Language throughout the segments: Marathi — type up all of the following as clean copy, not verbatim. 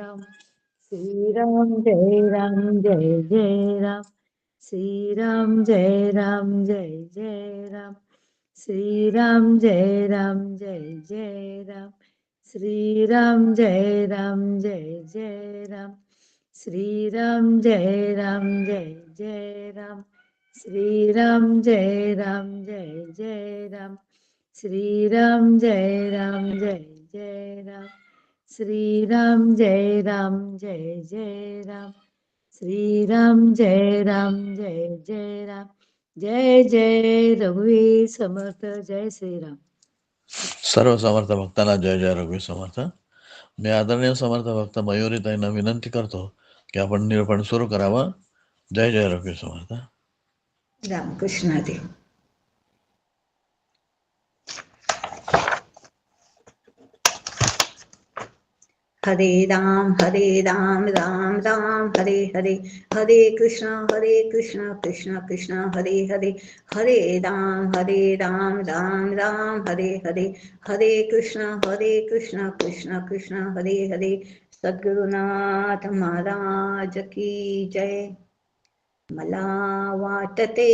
राम, श्री राम जय राम जय जय राम, श्री राम जय राम जय जय राम, श्री राम जय राम जय जय राम, श्री राम जय राम जय जय राम, श्री राम जय राम जय जय राम, श्री राम जय राम जय जय राम, श्री राम जय राम जय जय राम, श्री राम जय राम जय जय राम, श्री राम जय राम जय जय राम, जय जय रघुवीर समर्थ, जय श्रीराम. सर्व समर्थ भक्तांना जय जय रघुवीर समर्थ. मी आदरणीय समर्थ भक्त मयुरीताईंना विनंती करतो की आपण निरूपण सुरू करावं. जय जय रघुवीर समर्थ. रामकृष्ण हरी. हरे राम राम राम हरे हरे, हरे कृष्ण कृष्ण कृष्ण हरे हरे, हरे राम राम राम हरे हरे, हरे कृष्ण कृष्ण कृष्ण हरे हरे. सद्गुरुनाथ महाराज की जय. मला वाटते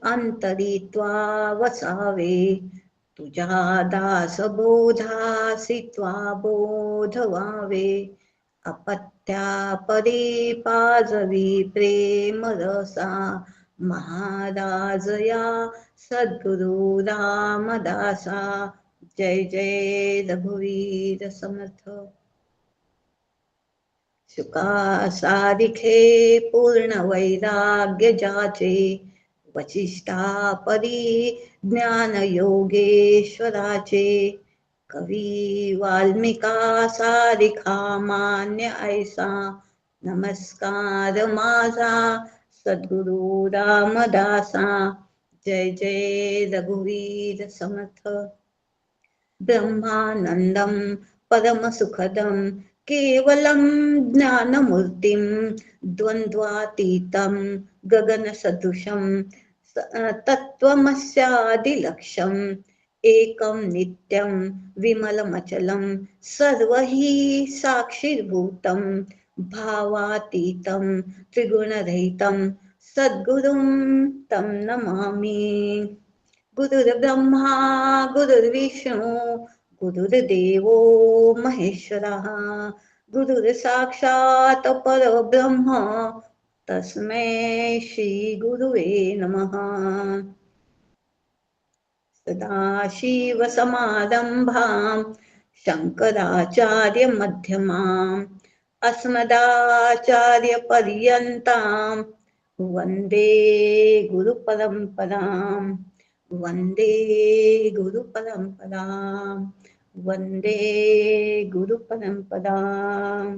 अंतरित्वा वसावे, तुझ्या दासबोधासी त्वा बोध व्हावे. अपत्या परी पाजवी प्रेम रसा, महाराज या सद्गुरु रामदासा. जय जय रघुवीर समर्थ. शुका सारिखे पूर्ण वैराग्य जाचे, वचिष्ठा परी ज्ञान योगेश्वराचे. कवी वाल्मिका सारिखा मान्य ऐसा, नमस्कार माझा सद्गुरु रामदासा. जय जय रघुवीर समर्थ. ब्रह्मानंदं परमसुखदं केवलं ज्ञानमूर्तिं, द्वन्द्वातीतं गगनसदृशं तत्त्वमस्यादिलक्ष्यम्. एकं नित्यं विमलमचलं सर्वहि साक्षीभूतं, भावातीतं त्रिगुणरहितं सद्गुरुं तं नमामि. गुरुर्ब्रह्मा गुरुर्विष्णू गुरुर्देवो महेश्वरः, गुरुर्साक्षात् परब्रह्म तस्मै श्री गुरुवे नमः. सदाशिवसमारम्भां शङ्कराचार्यमध्यमाम्, अस्मदाचार्यपर्यन्तां वन्दे गुरुपरम्पराम्. वन्दे गुरुपरम्पराम्, वन्दे गुरुपरम्पराम्.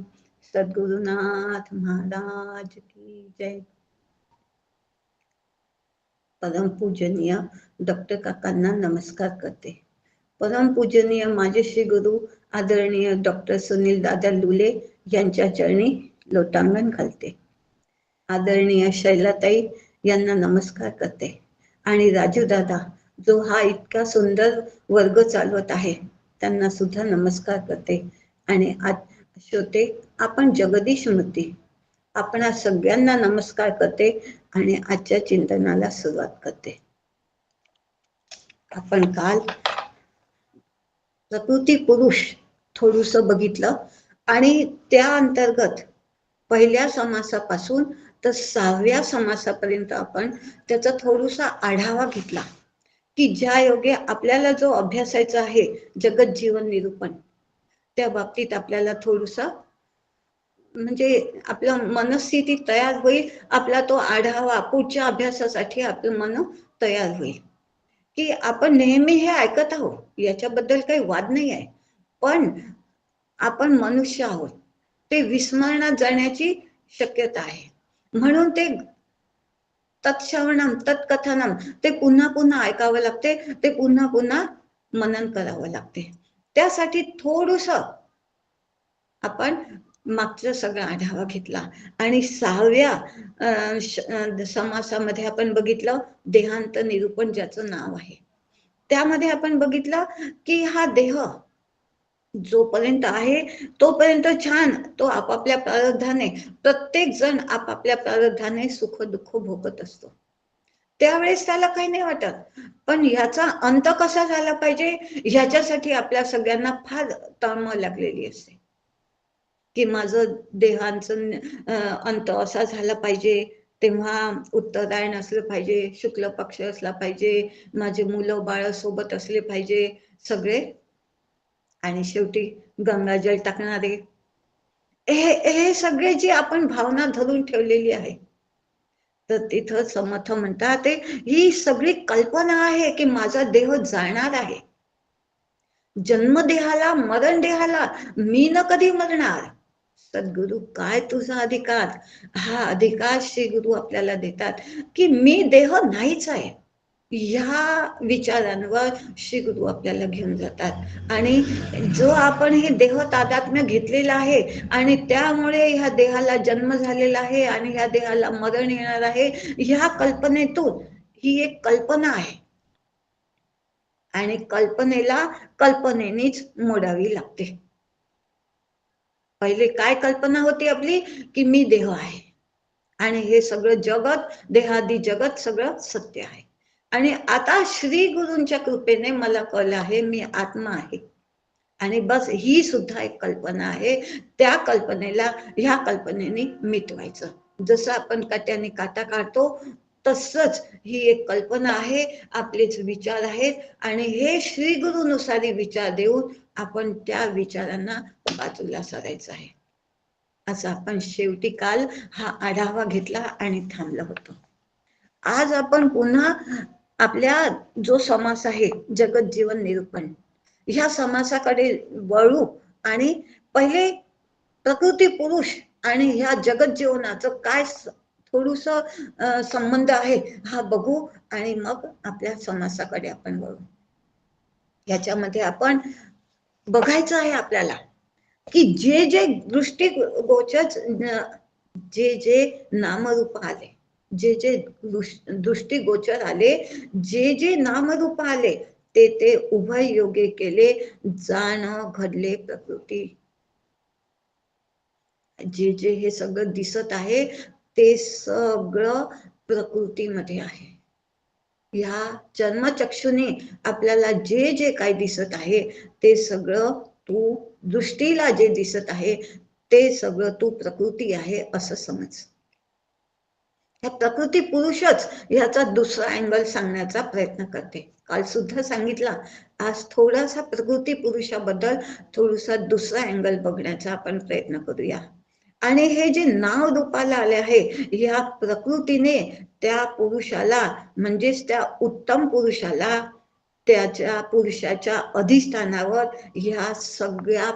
सद्गुरुनाथ महाराज की जय. परम पूजनीय डॉक्टर काकांना नमस्कार करते. परम पूजनीय माझे श्री गुरु आदरणीय डॉक्टर सुनील दादा लुले यांच्या चरणी लोटांगण घालते. आदरणीय शैलाताई यांना नमस्कार करते. आणि राजू दादा जो हा इतका सुंदर वर्ग चालवत आहे त्यांना सुद्धा नमस्कार करते. आणि आज श्रोते आपण जगदीश मूर्ती आपण सगळ्यांना नमस्कार करते आणि आजच्या चिंतनाला सुरुवात करते. आपण काल प्रकृती पुरुष थोडस बघितलं आणि त्या अंतर्गत पहिल्या समासापासून तर 6व्या समासापर्यंत आपण त्याचा थोडासा आढावा घेतला की ज्या योगे आपल्याला जो अभ्यासायचा आहे जगत जीवन निरूपण, त्या बाबतीत आपल्याला थोडस म्हणजे आपलं मनस्थिती तयार होईल. आपला तो आढावा पुढच्या अभ्यासासाठी आपलं मन तयार होईल. की आपण नेहमी हे ऐकत आहोत याच्याबद्दल काही वाद नाही आहे, पण आपण मनुष्य आहोत, ते विस्मरणात जाण्याची शक्यता आहे. म्हणून ते तत्श्रवणम तत्कथनम ते पुन्हा पुन्हा ऐकावं लागते, ते पुन्हा पुन्हा मनन करावं लागते. त्यासाठी थोडस आपण मागचा सगळा आढावा घेतला. आणि 6व्या समासामध्ये आपण बघितलं देहांत निरूपण ज्याचं नाव आहे. त्यामध्ये आपण बघितलं की हा देह जोपर्यंत आहे तोपर्यंत छान, तो आपापल्या प्रारब्धाने, प्रत्येक जण आपापल्या प्रारब्धाने सुख दुःख भोगत असतो, त्यावेळेस त्याला काही नाही वाटत. पण ह्याचा अंत कसा झाला पाहिजे ह्याच्यासाठी आपल्या सगळ्यांना फार तळमळ लागलेली असते, की माझं देहांचं अंत असा झाला पाहिजे, तेव्हा उत्तरायण असलं पाहिजे, शुक्ल पक्ष असला पाहिजे, माझे मुलं बाळ सोबत असले पाहिजे सगळे, आणि शेवटी गंगाजल टाकणारे, हे सगळे जी आपण भावना धरून ठेवलेली आहे, तर तिथं समर्थ म्हणतात ते ही सगळी कल्पना आहे की माझा देह जाणार आहे, जन्मदेहाला मरण देहाला मी न कधी मरणार. सद्गुरु काय तुझा अधिकार, हा अधिकार श्री गुरु आपल्याला देतात की मी देह नाहीच आहे. ह्या विचारांवर श्री गुरु आपल्याला घेऊन जातात, आणि जो आपण हे देह तादात्म्य घेतलेला आहे आणि त्यामुळे ह्या देहाला जन्म झालेला आहे आणि ह्या देहाला मरण येणार आहे, ह्या कल्पनेतून, ही एक कल्पना आहे आणि कल्पनेला कल्पनेनेच मोडावी लागते. पहिले काय कल्पना होती आपली की मी देह आहे आणि हे सगळं जगत, देहादी जगत सगळं सत्य आहे. आणि आता श्री गुरूंच्या कृपेने मला कळलं आहे मी आत्मा आहे, आणि बस ही सुद्धा एक कल्पना आहे. त्या कल्पनेला ह्या कल्पनेने मिटवायचं. जसं आपण काट्याने काटा काढतो तसंच ही एक कल्पना आहे, आपलेच विचार आहेत, आणि हे श्री गुरुनुसारी विचार देऊन आपण त्या विचारांना बाजूला सारायचं आहे. असं आपण शेवटी काल हा आढावा घेतला आणि थांबलो होतो. आज आपण पुन्हा आपल्या जो समास आहे जगत जीवन निरूपण, ह्या समासाकडे वळू आणि पहिले प्रकृती पुरुष आणि ह्या जगत जीवनाचं काय थोडस संबंध आहे हा बघू, आणि मग आपल्या समासाकडे आपण वळू. याच्यामध्ये आपण बघायचं आहे आपल्याला की जे जे दृष्टिगोचर, जे जे नामरूप आले, जे जे दृष्टिगोचर आले, जे जे नामरूप आले, ते ते उभय योगे केले, जाण घडले प्रकृती. जे जे हे सगळं दिसत आहे ते सगळं प्रकृतीमध्ये आहे. ह्या जन्मचक्षुने आपल्याला जे जे काही दिसत आहे ते सगळं तू, दृष्टीला जे दिसत आहे ते सगळं तू प्रकृती आहे असं समज. ह्या प्रकृती पुरुषच ह्याचा दुसरा अँगल सांगण्याचा प्रयत्न करते. काल सुद्धा सांगितला, आज थोडासा प्रकृती पुरुषाबद्दल थोडासा दुसरा अँगल बघण्याचा आपण प्रयत्न करूया. आणि हे जे नाव रूपाला आले आहे, ह्या प्रकृतीने त्या पुरुषाला, म्हणजेच त्या उत्तम पुरुषाला, त्याच्या पुरुषाच्या अधिष्ठानावर ह्या सगळ्या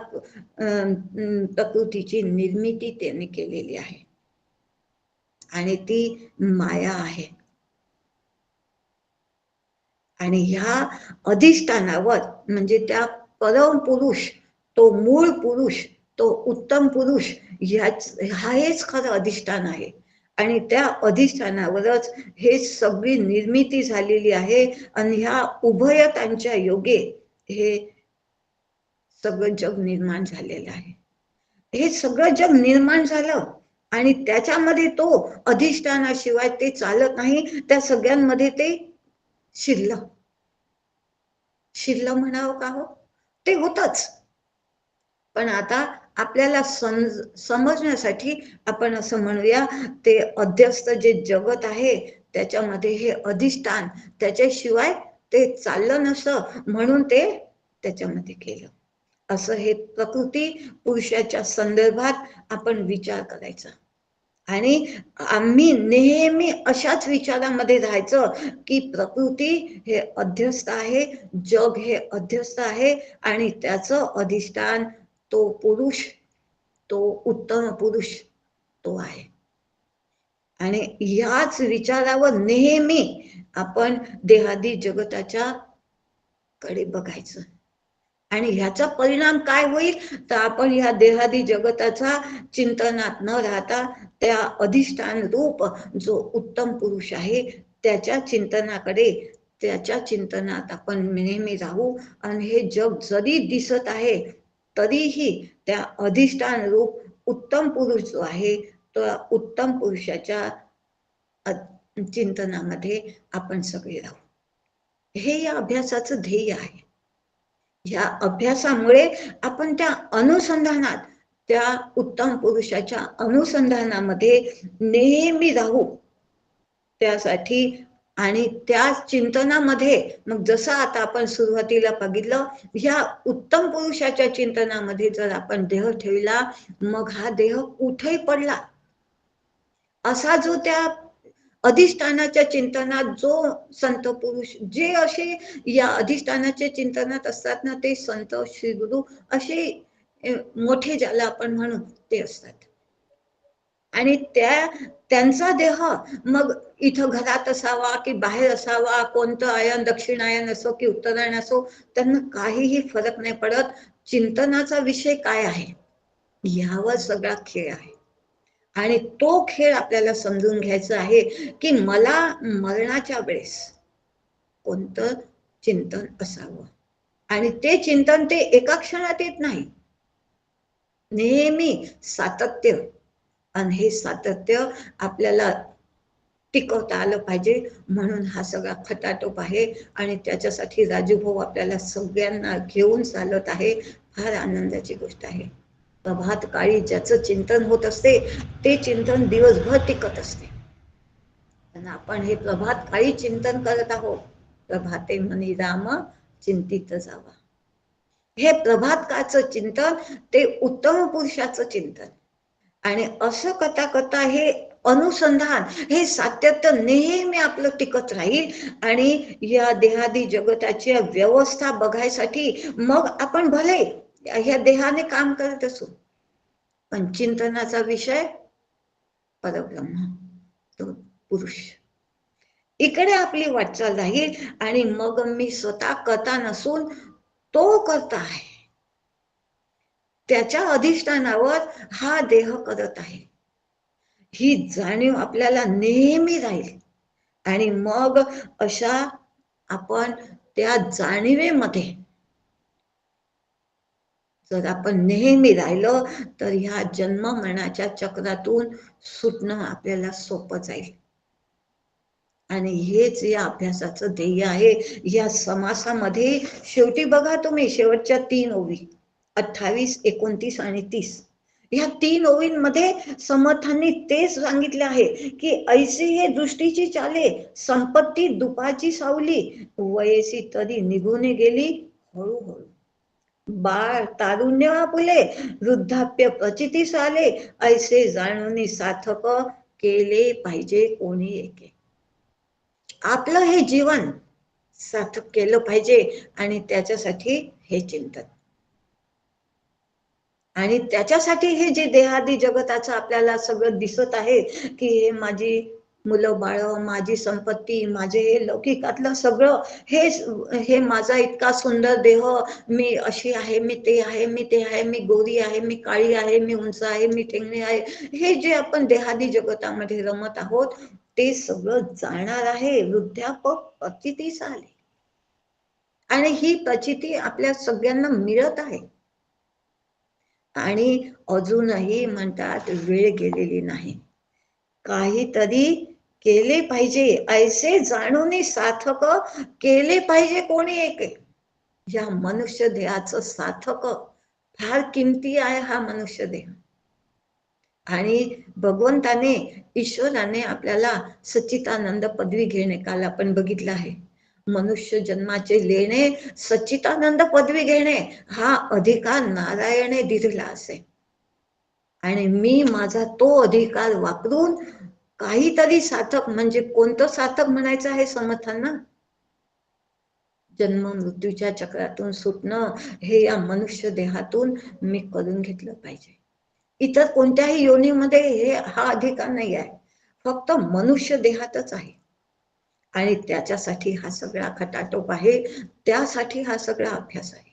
प्रकृतीची निर्मिती त्याने केलेली आहे, आणि ती माया आहे. आणि ह्या अधिष्ठानावर म्हणजे त्या परम पुरुष, तो मूळ पुरुष, तो उत्तम पुरुष, हा हेच खरं अधिष्ठान आहे, आणि त्या अधिष्ठानावरच हे सगळी निर्मिती झालेली आहे, आणि ह्या उभयतांच्या योगे हे सगळं जग निर्माण झालेलं आहे. हे सगळं जग निर्माण झालं आणि त्याच्यामध्ये तो अधिष्ठानाशिवाय ते चालत नाही. त्या सगळ्यांमध्ये ते शिरलं, शिरलं म्हणावं का हो, ते होतच. पण आता आपल्याला समजण्यासाठी आपण असं म्हणूया, ते अध्यस्त जे जगत आहे त्याच्यामध्ये हे अधिष्ठान, त्याच्याशिवाय ते चाललं नसतं, म्हणून ते त्याच्यामध्ये केलं. असं हे प्रकृती पुरुषाच्या संदर्भात आपण विचार करायचा, आणि आम्ही नेहमी अशाच विचारामध्ये राहायचं की प्रकृती हे अध्यस्त आहे, जग हे अध्यस्त आहे, आणि त्याचं अधिष्ठान तो पुरुष, तो उत्तम पुरुष तो आहे. आणि ह्याच विचारावर नेहमी आपण देहादी जगताच्या कडे बघायचं, आणि ह्याचा परिणाम काय होईल, तर आपण ह्या देहादी जगताचा चिंतनात न राहता त्या अधिष्ठान रूप जो उत्तम पुरुष आहे त्याच्या चिंतनाकडे, त्याच्या चिंतनात आपण नेहमी राहू. आणि हे जग जरी दिसत आहे तरीही त्या अधिष्ठान रूप उत्तम पुरुष जो आहे तो उत्तम पुरुषाच्या चिंतनामध्ये आपण सगळे राहू. हे या अभ्यासाचं ध्येय आहे. या अभ्यासामुळे आपण त्या अनुसंधानात, त्या उत्तम पुरुषाच्या अनुसंधानामध्ये नेहमी राहू. त्यासाठी आणि त्या चिंतनामध्ये मग जसं आता आपण सुरुवातीला बघितलं, ह्या उत्तम पुरुषाच्या चिंतनामध्ये जर आपण देह ठेवला, मग हा देह कुठेही पडला असा जो त्या अधिष्ठानाच्या चिंतनात जो संत पुरुष जे असे या अधिष्ठानाच्या चिंतनात असतात ना, ते संत श्रीगुरु असे मोठे ज्याला आपण म्हणू ते असतात. आणि त्यांचा देह मग इथं घरात असावा की बाहेर असावा, कोणतं आयन दक्षिणायन असो की उत्तरायण असो, त्यांना काहीही फरक नाही पडत. चिंतनाचा विषय काय आहे यावर सगळा खेळ आहे. आणि तो खेळ आपल्याला समजून घ्यायचा आहे की मला मरणाच्या वेळेस कोणतं चिंतन असावं. आणि ते चिंतन ते एका क्षणात येत नाही, नेहमी सातत्य. आणि हे सातत्य आपल्याला टिकवता आलं पाहिजे, म्हणून हा सगळा खटाटोप आहे. आणि त्याच्यासाठी राजूभाऊ आपल्याला सगळ्यांना घेऊन चालत आहे. फार आनंदाची गोष्ट आहे. प्रभात काळी ज्याचं चिंतन होत असते ते चिंतन दिवसभर टिकत असते. आणि आपण हे प्रभात काळी चिंतन करत आहोत. प्रभाते मनी राम चिंतित जावा. हे प्रभात काळचं चिंतन ते उत्तम पुरुषाचं चिंतन. आणि असं करता करता हे अनुसंधान, हे सातत्य नेहमी आपलं टिकत राहील. आणि या देहादी जगताची व्यवस्था बघायसाठी मग आपण भले ह्या देहाने काम करत असू, पण चिंतनाचा विषय परब्रह्म, तो पुरुष, इकडे आपली वाटचाल राहील. आणि मग मी स्वतः करता नसून तो करता आहे, त्याच्या अधिष्ठानावर हा देह करत आहे, ही जाणीव आपल्याला नेहमी राहील. आणि मग अशा आपण त्या जाणीवेमध्ये जर आपण नेहमी राहिलो तर ह्या जन्म मरणाच्या चक्रातून सुटणं आपल्याला सोपं जाईल. आणि हेच या अभ्यासाचं ध्येय आहे. या समासामध्ये शेवटी बघा तुम्ही, शेवटच्या 3 ओवी 28, 29 आणि 30, ह्या 3 ओवींमध्ये समर्थांनी तेच सांगितले आहे की ऐसी हे दृष्टीची चाले, संपत्ती दुपाची सावली, वयसी तरी निघून गेली हळूहळू. बाळ तारुण्य आपुले, वृद्धाप्य प्रचितीस आले, ऐसे जाणून सार्थक केले पाहिजे कोणी एके. आपलं हे जीवन सार्थक केलं पाहिजे आणि त्याच्यासाठी हे चिंतन. आणि त्याच्यासाठी हे जे देहादी जगताचं आपल्याला सगळं दिसत आहे की हे माझी मुलं बाळ, माझी संपत्ती, माझे हे लौकिकातलं सगळं, हे माझा इतका सुंदर देह, मी अशी आहे, मी ते आहे, मी ते आहे, मी गोरी आहे, मी काळी आहे, मी उंच आहे, मी ठेंगणी आहे, हे जे आपण देहादी जगतामध्ये रमत आहोत ते सगळं जाणार आहे. वृद्धापक प्रचितीस आले. आणि ही प्रचिती आपल्या सगळ्यांना मिळत आहे. आणि अजूनही म्हणतात वेळ गेलेली नाही, काहीतरी केले पाहिजे. ऐसे जाणून सार्थक केले पाहिजे कोणी एक. या मनुष्य देहाचं सार्थक फार किमती आहे हा मनुष्य देह. आणि भगवंताने, ईश्वराने आपल्याला सच्चिदानंद पदवी घेणे, काल आपण बघितलं आहे, मनुष्य जन्माचे लेणे, सच्चिदानंद पदवी घेणे हा अधिकार नारायणे दिलेला असे. आणि मी माझा तो अधिकार वापरून काहीतरी सार्थक, म्हणजे कोणतं सार्थक म्हणायचं आहे समर्थांना, जन्म मृत्यूच्या चक्रातून सुटणं हे या मनुष्य देहातून मी करून घेतलं पाहिजे. इतर कोणत्याही योनीमध्ये हे हा अधिकार नाही आहे, फक्त मनुष्य देहातच आहे. आणि त्याच्यासाठी हा सगळा खटाटोप आहे, त्यासाठी हा सगळा अभ्यास आहे.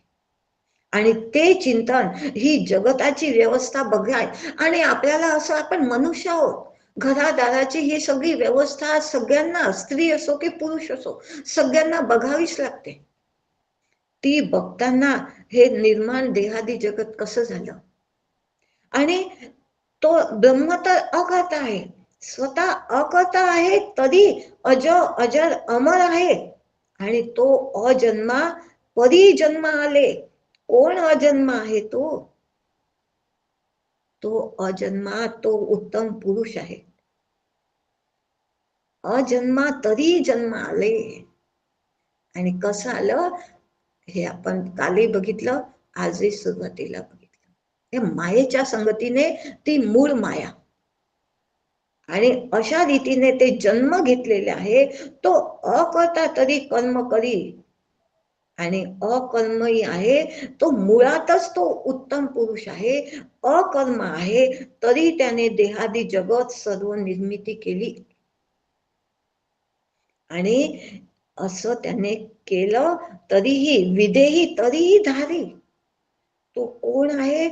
आणि ते चिंतन, ही जगताची व्यवस्था बघाय. आणि आपल्याला असं, आपण मनुष्य आहोत, घरादाराची ही सगळी व्यवस्था सगळ्यांना, स्त्री असो की पुरुष असो, सगळ्यांना बघावीच लागते. ती बघताना हे निर्माण देहादी जगत कसं झालं. आणि तो ब्रह्म तर अकर्ता आहे, स्वतः अकर्ता आहे, तरी अजर अमर आहे. आणि तो अजन्मा परिजन्म आले. कोण अजन्मा आहे तो अजन्मा, तो उत्तम पुरुष आहे. अजन्मा तरी जन्म आले. आणि कसं आलं हे आपण कालही बघितलं, आजही सुरुवातीला बघितलं. हे मायेच्या संगतीने, ती मूळ माया. आणि अशा रीतीने ते जन्म घेतलेले आहे. तो अकर्ता तरी कर्म करी आणि अकर्मही आहे. तो मुळातच तो उत्तम पुरुष आहे, अकर्म आहे, तरी त्याने देहादी जगत सर्व निर्मिती केली. आणि असं त्याने केलं, तरीही विदेही तरीही धारी. तो कोण आहे,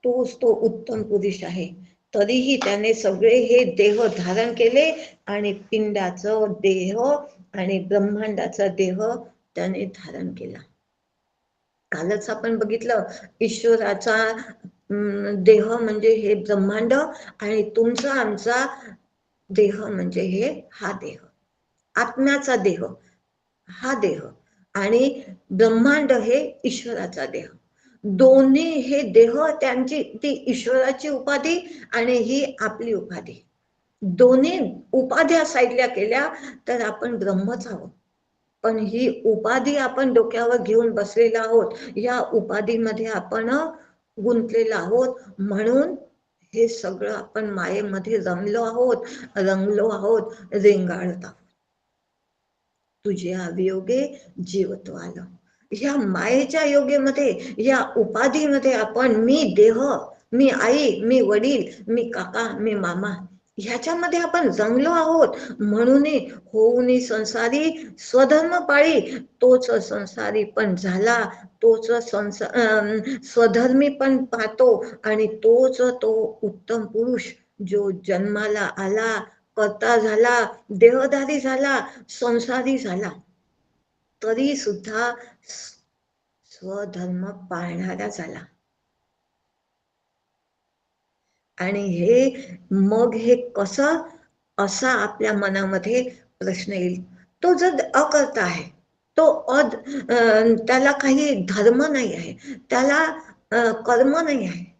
तोच तो उत्तम पुरुष आहे. तरीही त्याने सगळे हे देह धारण केले आणि पिंडाचं देह आणि ब्रह्मांडाचा देह त्याने धारण केला. कालच आपण बघितलं, ईश्वराचा देह म्हणजे हे ब्रह्मांड आणि तुमचा आमचा देह म्हणजे हे हा देह, आत्म्याचा देह हा देह, आणि ब्रह्मांड हे ईश्वराचा देह. दोन्ही हे देह त्यांची, ती ईश्वराची उपाधी आणि ही आपली उपाधी. दोन्ही उपाध्या साईडला केल्या तर आपण ब्रह्मच आहोत. पण ही उपाधी आपण डोक्यावर घेऊन बसलेला आहोत, या उपाधीमध्ये आपण गुंतलेलो आहोत. म्हणून हे सगळं आपण मायेमध्ये रंगलो आहोत, रेंगाळत आहोत. तुझे अवियोगे जीवत्व आलं. या मायेच्या योगेमध्ये, या उपाधीमध्ये आपण मी देह, मी आई, मी वडील, मी काका, मी मामा, ह्याच्यामध्ये आपण रंगलो आहोत. म्हणून होऊन संसारी स्वधर्म पाळी, तोच संसारी पण झाला, तोच स्वधर्मी पण पाहतो. आणि तोच तो उत्तम पुरुष जो जन्माला आला, कर्ता झाला, देहधारी झाला, संसारी झाला, तरी सुद्धा स्वधर्म पाळणारा झाला. आणि हे मग हे कसं, असा आपल्या मनामध्ये प्रश्न येईल. तो जर अकर्ता आहे, तो त्याला काही धर्म नाही आहे, त्याला कर्म नाही आहे,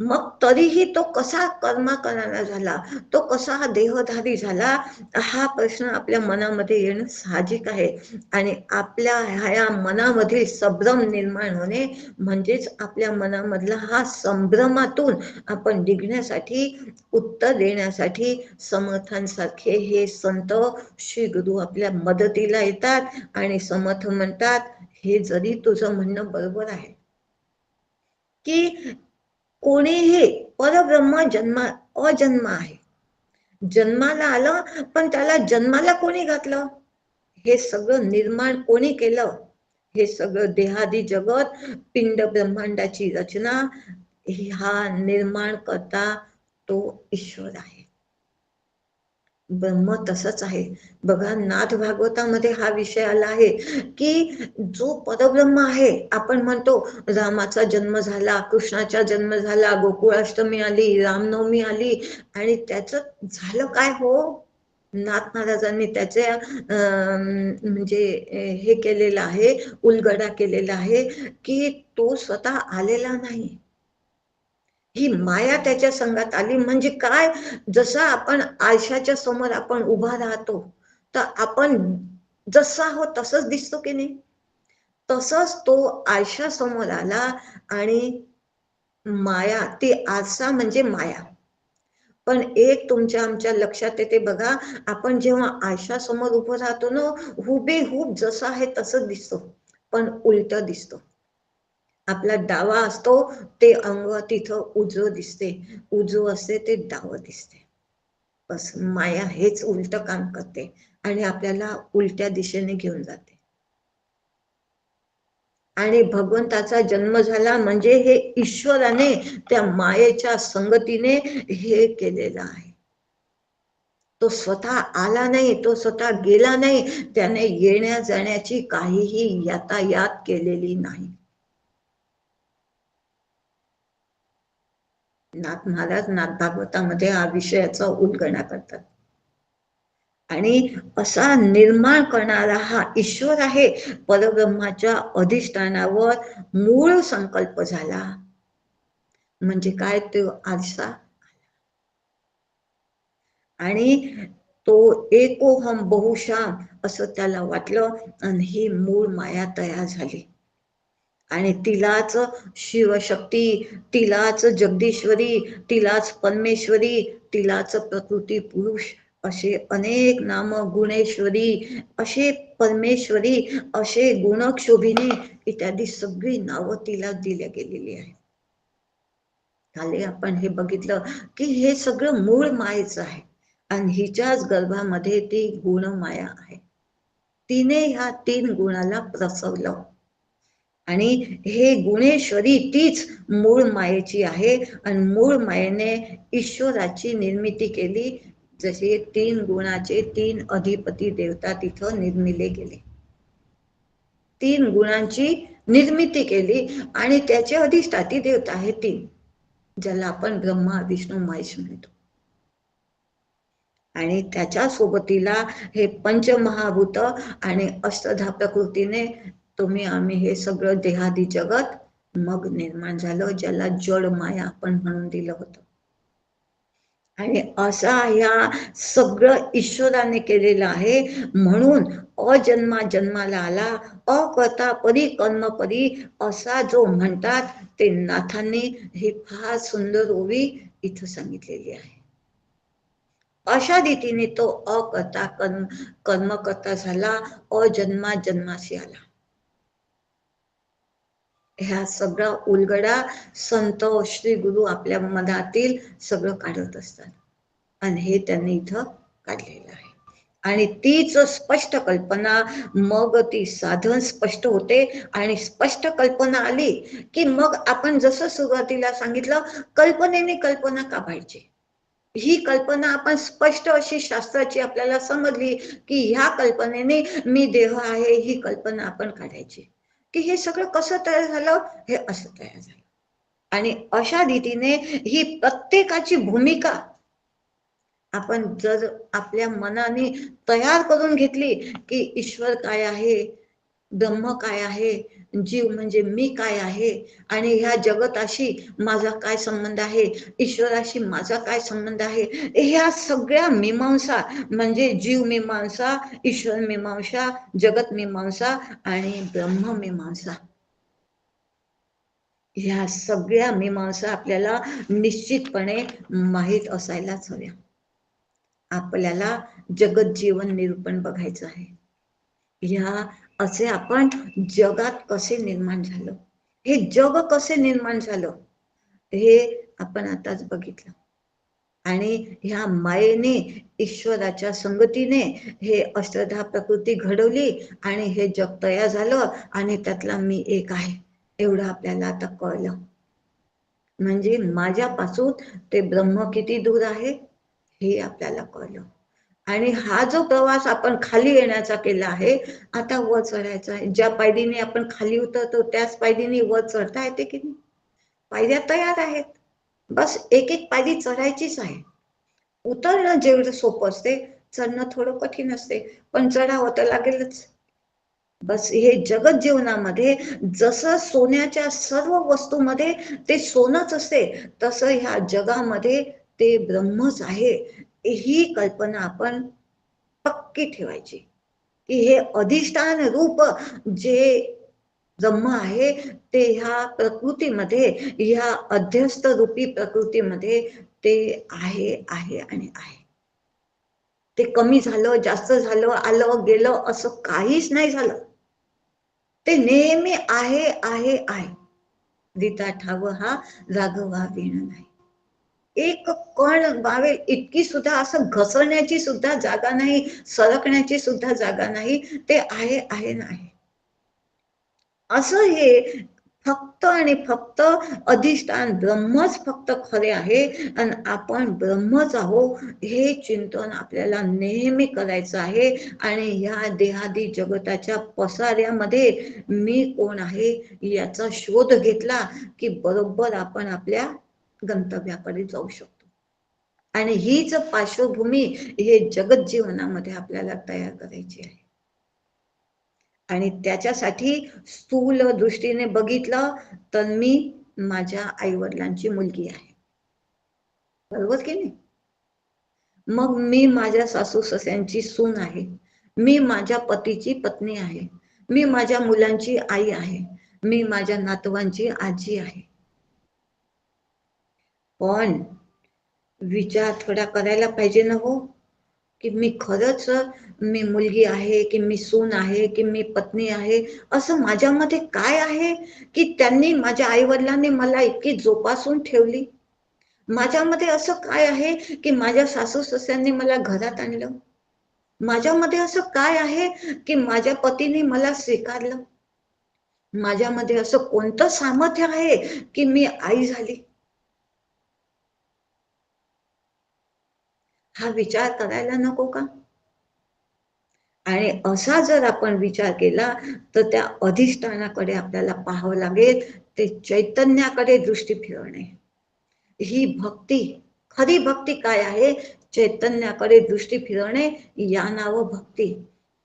मग तरीही तो कसा कर्म करणारा झाला, तो कसा हा देहधारी झाला, हा प्रश्न आपल्या मनामध्ये येणं साहजिक आहे. आणि आपल्या ह्या मनामधील संभ्रम निर्माण होणे म्हणजेच आपल्या मनामधला हा संभ्रमातून आपण निघण्यासाठी, उत्तर देण्यासाठी समर्थांसारखे हे संत श्री गुरु आपल्या मदतीला येतात. आणि समर्थ म्हणतात, हे जरी तुझं म्हणणं बरोबर आहे की कोणीही परब्रह्म अजन्म आहे, जन्माला आलं, पण त्याला जन्माला कोणी घातलं, हे सगळं निर्माण कोणी केलं, हे सगळं देहादी जगत, पिंड ब्रह्मांडाची रचना, हा निर्माण करता तो ईश्वर आहे. ब्रह्म तसंच आहे. बघा, नाथ भागवतामध्ये हा विषय आला आहे की जो परब्रह्म आहे, आपण म्हणतो रामाचा जन्म झाला, कृष्णाचा जन्म झाला, गोकुळाष्टमी आली, रामनवमी आली, आणि त्याचं झालं काय हो, नाथ महाराजांनी त्याचे म्हणजे हे केलेलं आहे, उलगडा केलेला आहे की तो स्वतः आलेला नाही, ही माया त्याच्या संघात आली. म्हणजे काय, जसं आपण आरशाच्या समोर आपण उभा राहतो, तर आपण जसं आहोत तसंच दिसतो की नाही, तसंच तो आरशा समोर आला. आणि माया, ती आरसा म्हणजे माया. पण एक तुमच्या आमच्या लक्षात येते बघा, आपण जेव्हा आरशा समोर उभं राहतो ना, हुबेहूब जसं आहे तसंच दिसतो, पण उलट दिसतो. आपला डावा असतो ते अंग तिथं उजवं दिसते, उजवं असते ते डावं दिसते. बस माया हेच उलट काम करते आणि आपल्याला उलट्या दिशेने घेऊन जाते. आणि भगवंताचा जन्म झाला म्हणजे हे ईश्वराने त्या मायेच्या संगतीने हे केलेलं आहे. तो स्वतः आला नाही, तो स्वतः गेला नाही, त्याने येण्या जाण्याची काहीही यातायात केलेली नाही. नाथ महाराज नाथ भागवतामध्ये हा विषयाचा उलगडा करतात. आणि असा निर्माण करणारा हा ईश्वर आहे. परब्रह्माच्या अधिष्ठानावर मूळ संकल्प झाला म्हणजे काय, तो आरसा. आणि तो एकोहम बहुशाम असं त्याला वाटलं आणि ही मूळ माया तयार झाली. आणि तिलाच शिवशक्ती, तिलाच जगदीश्वरी, तिलाच परमेश्वरी, तिलाच प्रकृती पुरुष असे अनेक नाम, गुणेश्वरी असे परमेश्वरी, असे गुणक्षोभिनी इत्यादी सगळी नावं तिला दिल्या गेलेली आहेत. खाली आपण हे बघितलं की हे सगळं मूळ मायेचं आहे आणि हिच्याच गर्भामध्ये ती गुणमाया आहे. तिने ह्या 3 गुणाला प्रसवलं आणि हे गुणेश्वरी तीच मूळ मायेची आहे आणि मूळ मायेने ईश्वराची निर्मिती केली. जसे 3 गुणाचे 3 अधिपती देवता तिथं निर्मिले गेले. 3 गुणांची निर्मिती केली आणि त्याचे अधिष्ठाती देवता आहे 3, ज्याला आपण ब्रह्मा विष्णू महेश म्हणतो. आणि त्याच्या सोबतीला हे पंचमहाभूत आणि अष्टधा प्रकृतीने तुम्ही आम्ही हे सगळं देहादी जगत मग निर्माण झालं, ज्याला जड माया आपण म्हणून दिलं होतं. आणि असा ह्या सगळं ईश्वराने केलेलं आहे. म्हणून अजन्मा जन्माला आला, अकर्ता परी कर्म परी असा जो म्हणतात ते नाथांनी ही फार सुंदर ओवी इथं सांगितलेली आहे. अशा रीतीने तो अकर्ता कर्मकर्ता झाला, अजन्मा जन्माशी आला. ह्या सगळा उलगडा संत श्री गुरु आपल्या मनातील सगळं काढत असतात आणि हे त्यांनी इथं काढलेलं आहे. आणि तीच स्पष्ट कल्पना मग ती साधन स्पष्ट होते आणि स्पष्ट कल्पना आली की मग आपण जसं सुरुवातीला सांगितलं कल्पनेने कल्पना का पाहिजे. ही कल्पना आपण स्पष्ट अशी शास्त्राची आपल्याला समजली की ह्या कल्पनेने मी देह आहे ही कल्पना आपण काढायची की हे सगळं कसं तयार झालं, हे असं तयार झालं. आणि अशा रीतीने ही प्रत्येकाची भूमिका आपण जर आपल्या मनाने तयार करून घेतली की ईश्वर काय आहे, ब्रह्म काय आहे, जीव म्हणजे मी काय आहे आणि ह्या जगताशी माझा काय संबंध आहे, ईश्वराशी माझा काय संबंध आहे, ह्या सगळ्या मीमांसा म्हणजे जीव मीमांसा, ईश्वर मीमांसा, जगत मीमांसा आणि ब्रह्म मीमांसा, ह्या सगळ्या मीमांसा आपल्याला निश्चितपणे माहीत असायलाच हव्या. आपल्याला जगत जीवन निरूपण बघायचं आहे. ह्या असे आपण जगात कसे निर्माण झालं, हे जग कसे निर्माण झालं हे आपण आताच बघितलं. आणि ह्या मायेने ईश्वराच्या संगतीने हे अष्टधा प्रकृती घडवली आणि हे जग तयार झालं आणि त्यातला मी एक आहे एवढं आपल्याला आता कळलं. म्हणजे माझ्यापासून ते ब्रह्म किती दूर आहे हे आपल्याला कळलं. आणि हा जो प्रवास आपण खाली येण्याचा केला आहे, आता वर चढायचा आहे. ज्या पायरीने आपण खाली उतरतो त्याच पायरीने वर चढता येते की नाही. पायऱ्या तयार आहेत, बस एक एक पायरी चढायचीच आहे. उतरणं जेवढं सोपं असते, चढणं थोडं कठीण असते, पण चढावं तर लागेलच. बस हे जगत जीवनामध्ये जसं सोन्याच्या सर्व वस्तूमध्ये ते सोनच असते, तसं ह्या जगामध्ये ते ब्रह्मच आहे ही कल्पना आपण पक्की ठेवायची की हे अधिष्ठान रूप जे ब्रह्म आहे ते ह्या प्रकृतीमध्ये, ह्या अध्यस्त रूपी प्रकृतीमध्ये ते आहे आहे आणि आहे. ते कमी झालं, जास्त झालं, आलं गेलं असं काहीच नाही झालं. ते नेहमी आहे आहे आहे. रीता ठाव हा राघवा वीण नाही. एक कण वावेल इतकी सुद्धा असं घसरण्याची सुद्धा जागा नाही, सरकण्याची सुद्धा जागा नाही. ते आहे आहे नाही. असं हे फक्त आणि फक्त अधिष्ठान ब्रह्मच फक्त खरे आहे आणि आपण ब्रह्मच आहोत हे चिंतन आपल्याला नेहमी करायचं आहे. आणि ह्या देहादी जगताच्या पसाऱ्यामध्ये मी कोण आहे याचा शोध घेतला की बरोबर आपण आपल्या गंतव्याकडे जाऊ शकतो. आणि हीच पार्श्वभूमी हे जगत जीवनामध्ये आपल्याला तयार करायची आहे. आणि त्याच्यासाठी स्थूल दृष्टीने बघितलं तर मी माझ्या आईवडिलांची मुलगी आहे, बरोबर की नाही? मग मी माझ्या सासू सासऱ्यांची सून आहे, मी माझ्या पतीची पत्नी आहे, मी माझ्या मुलांची आई आहे, मी माझ्या नातवांची आजी आहे. पण विचार थोडा करायला पाहिजे ना हो, की मी खरंच मी मुलगी आहे की मी सून आहे की मी पत्नी आहे, असं माझ्यामध्ये काय आहे की त्यांनी माझ्या आईवडिलांनी मला इतकी जोपासून ठेवली? माझ्यामध्ये असं काय आहे की माझ्या सासू सासऱ्यांनी मला घरात आणलं? माझ्यामध्ये असं काय आहे की माझ्या पतीने मला स्वीकारलं? माझ्यामध्ये असं कोणतं सामर्थ्य आहे की मी आई झाली? हा विचार करायला नको का? आणि असा जर आपण विचार केला तर त्या अधिष्ठानाकडे आपल्याला पाहावं लागेल, ते चैतन्याकडे दृष्टी फिरवणे. ही भक्ती, खरी भक्ती काय आहे? चैतन्याकडे दृष्टी फिरवणे, या नाव भक्ती.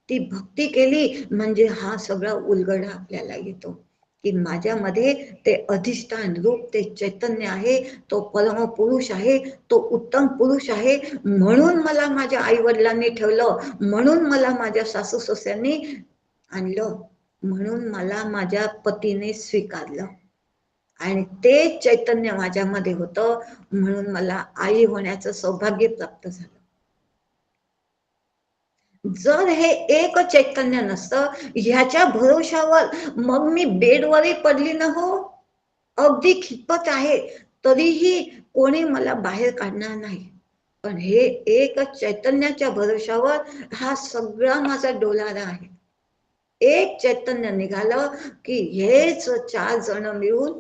ती भक्ती केली म्हणजे हा सगळा उलगडा आपल्याला येतो की माझ्यामध्ये ते अधिष्ठान रूप ते चैतन्य आहे, तो परम पुरुष आहे, तो उत्तम पुरुष आहे. म्हणून मला माझ्या आई वडिलांनी ठेवलं, म्हणून मला माझ्या सासू सासऱ्यांनी आणलं, म्हणून मला माझ्या पतीने स्वीकारलं. आणि ते चैतन्य माझ्यामध्ये होतं म्हणून मला आई होण्याचं सौभाग्य प्राप्त झालं. जर हे एक चैतन्य नसतं, ह्याच्या भरोशावर मग मी बेडवरही पडली न हो, अगदी खितपत आहे, तरीही कोणी मला बाहेर काढणार नाही. पण हे एक चैतन्याच्या भरोशावर हा सगळा माझा डोलारा आहे. एक चैतन्य निघालं की हेच 4 जण मिळून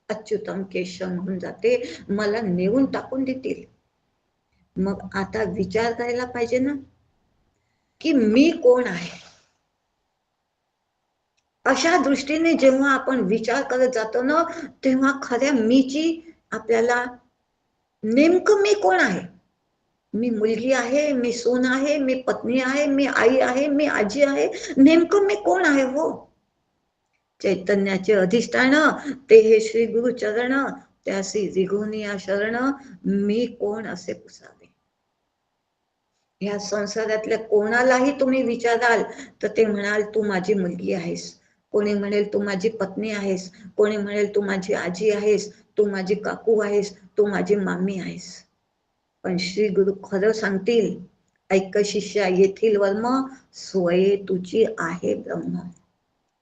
अच्युतम केशव म्हणून जाते, मला नेऊन टाकून देतील. मग आता विचार करायला पाहिजे ना की मी कोण आहे? अशा दृष्टीने जेव्हा आपण विचार करत जातो ना, तेव्हा खऱ्या मीची आपल्याला नेमकं मी कोण आहे? मी मुलगी आहे, मी सून आहे, मी पत्नी आहे, मी आई आहे, मी आजी आहे, नेमकं मी कोण आहे हो? चैतन्याचे अधिष्ठान ते हे श्री गुरु चरण, त्यासी रिघुनिया शरण, मी कोण असे पुसावे. ह्या संसारातल्या कोणालाही तुम्ही विचाराल तर ते म्हणाल तू माझी मुलगी आहेस, कोणी म्हणेल तू माझी पत्नी आहेस, कोणी म्हणेल तू माझी आजी आहेस, तू माझी काकू आहेस, तू माझी मामी आहेस. पण श्री गुरु खरं सांगतील, ऐक शिष्या येथील वर्म, स्वये तुझी आहे ब्रह्म.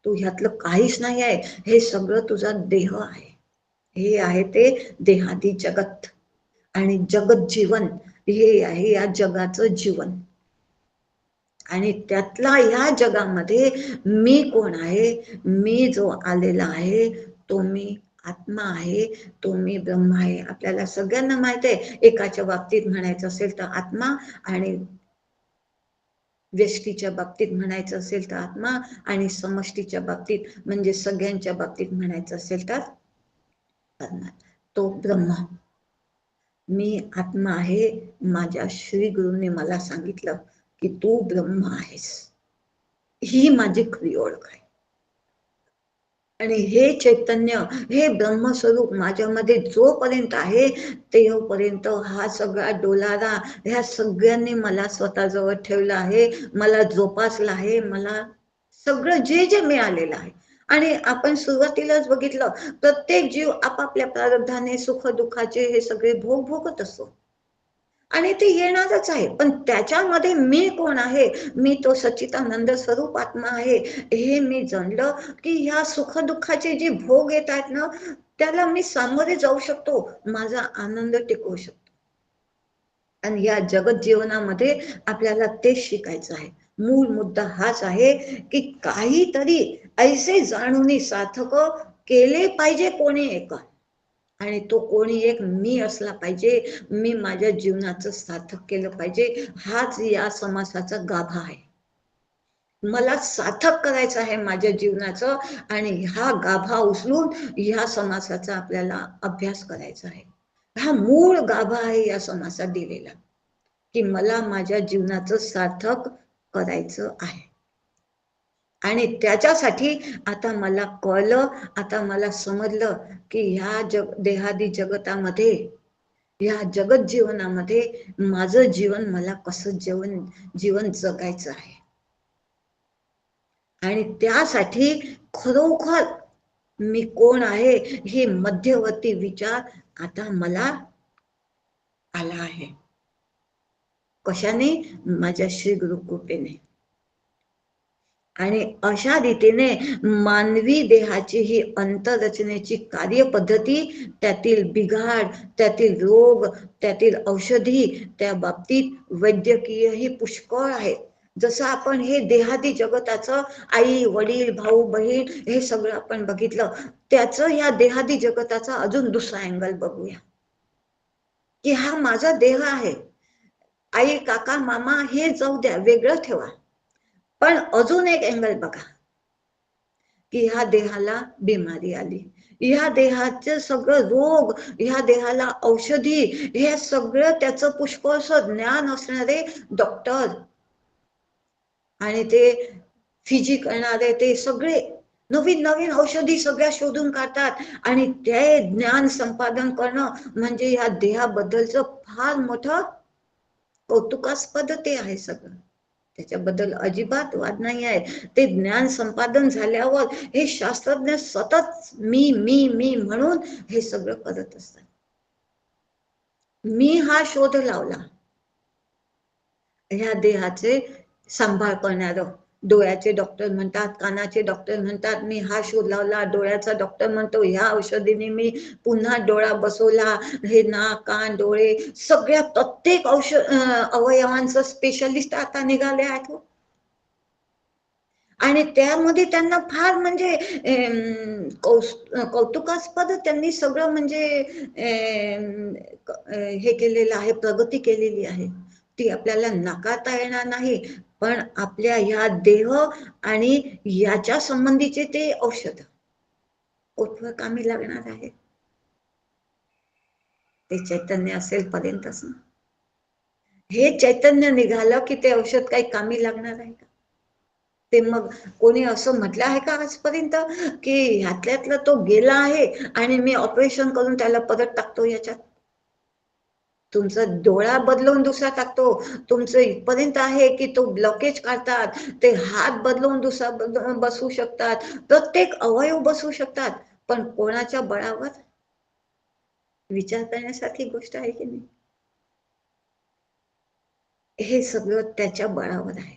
तू ह्यातलं काहीच नाही आहे, हे सगळं तुझा देह आहे. हे आहे ते देहादी जगत. आणि जगत जीवन हे आहे या जगाचं जीवन. आणि त्यातला ह्या जगामध्ये मी कोण आहे? मी जो आलेला आहे तो मी आत्मा आहे, तो मी ब्रह्म आहे. आपल्याला सगळ्यांना माहित आहे, एकाच्या बाबतीत म्हणायचं असेल तर आत्मा, आणि व्यष्टीच्या बाबतीत म्हणायचं असेल तर आत्मा, आणि समष्टीच्या बाबतीत म्हणजे सगळ्यांच्या बाबतीत म्हणायचं असेल तर तो ब्रह्म. मी आत्मा आहे. माझ्या श्री गुरूंनी मला सांगितलं की तू ब्रह्म आहेस. ही माझी खरी ओळख आहे. आणि हे चैतन्य, हे ब्रह्मस्वरूप माझ्यामध्ये जोपर्यंत आहे तेव्हापर्यंत हा सगळा डोलारा ह्या सगळ्यांनी मला स्वतःजवळ ठेवलं आहे, मला जोपासलं आहे, मला सगळं जे जे मिळालेलं आहे. आणि आपण सुरुवातीलाच बघितलं, प्रत्येक जीव आपापल्या प्रारब्धाने सुख दुःखाचे हे सगळे भोग भोगत असतो. आणि ते येणारच आहे, पण त्याच्यामध्ये मी कोण आहे? मी तो सच्चिदानंद स्वरूप आत्मा आहे. हे मी जाणलं की ह्या सुख दुःखाचे जे भोग येत आहेत ना, त्याला मी सामोरे जाऊ शकतो, माझा आनंद टिकवू शकतो. आणि या जगत जीवनामध्ये आपल्याला तेच शिकायचं आहे. मूळ मुद्दा हाच आहे की काहीतरी ऐसे जाणूनी सार्थक केले पाहिजे कोणी एक, आणि तो कोणी एक मी असला पाहिजे. मी माझ्या जीवनाचं सार्थक केलं पाहिजे. हाच या समासाचा गाभा आहे. मला सार्थक करायचं आहे माझ्या जीवनाचं, आणि हा गाभा उचलून ह्या समासाचा आपल्याला अभ्यास करायचा आहे. हा मूळ गाभा आहे या समासात दिलेला, की मला माझ्या जीवनाचं सार्थक करायचं आहे. आणि त्याच्यासाठी आता मला कळलं, आता मला समजलं की ह्या देहादी जगतामध्ये, ह्या जगत जीवनामध्ये माझं जीवन मला कसं जीवन जगायचं आहे. आणि त्यासाठी खरोखर मी कोण आहे हे मध्यवर्ती विचार आता मला आला आहे. कशाने? माझ्या श्री गुरुकृपेने. आणि अशा रीतीने मानवी देहाची ही अंतररचनेची कार्यपद्धती, त्यातील बिघाड, त्यातील रोग, त्यातील औषधी, त्या बाबतीत वैद्यकीयही पुष्कळ आहेत. जसं आपण हे देहादी जगताचं आई वडील भाऊ बहीण हे सगळं आपण बघितलं, त्याचं ह्या देहादी जगताचा अजून दुसरा अँगल बघूया, की हा माझा देह आहे. आई काका मामा हे जाऊ द्या, वेगळं ठेवा, पण अजून एक अँगल बघा, की ह्या देहाला बिमारी आली, ह्या देहाचे सगळं रोग, ह्या देहाला औषधी, हे सगळं त्याचं पुष्कळसं ज्ञान असणारे डॉक्टर आणि ते फिजी करणारे ते सगळे नवीन नवीन औषधी सगळ्या शोधून काढतात. आणि ते ज्ञान संपादन करणं म्हणजे या देहाबद्दलचं फार मोठं कौतुकास्पद ते आहे सगळं. त्याच्याबद्दल अजिबात वाद नाही आहे. ते ज्ञान संपादन झाल्यावर हे शास्त्रज्ञ सतत मी मी मी म्हणून हे सगळं करत असतात. मी हा शोध लावला, ह्या देहाचे सांभाळ करणारं. डोळ्याचे डॉक्टर म्हणतात, कानाचे डॉक्टर म्हणतात मी हा शोध लावला. डोळ्याचा डॉक्टर म्हणतो ह्या औषधीने मी पुन्हा डोळा बसवला. हे नाक कान डोळे सगळ्या प्रत्येक अवयवांचं स्पेशलिस्ट आता निघाले आहेत. आणि त्यामध्ये त्यांना फार म्हणजे कौतुकास्पद त्यांनी सगळं म्हणजे हे केलेलं आहे, प्रगती केलेली आहे. ती आपल्याला नाकारता येणार नाही. पण आपल्या ह्या देह आणि याच्या संबंधीचे ते औषध कुठवर कामी लागणार आहे? ते चैतन्य असेल पर्यंतच ना. हे चैतन्य निघालं की ते औषध काही कामी लागणार आहे का? ते मग कोणी असं म्हटलं आहे का आजपर्यंत की ह्यातल्यातला तो गेला आहे आणि मी ऑपरेशन करून त्याला परत टाकतो याच्यात? तुमचा डोळा बदलवून दुसरा टाकतो, तुमचं इथपर्यंत आहे की तो ब्लॉकेज काढतात, ते हात बदलवून दुसरा बसवू शकतात, प्रत्येक अवयव बसवू शकतात. पण कोणाच्या बळावर? विचार करण्यासारखी गोष्ट आहे की नाही? हे सगळं त्याच्या बळावर आहे.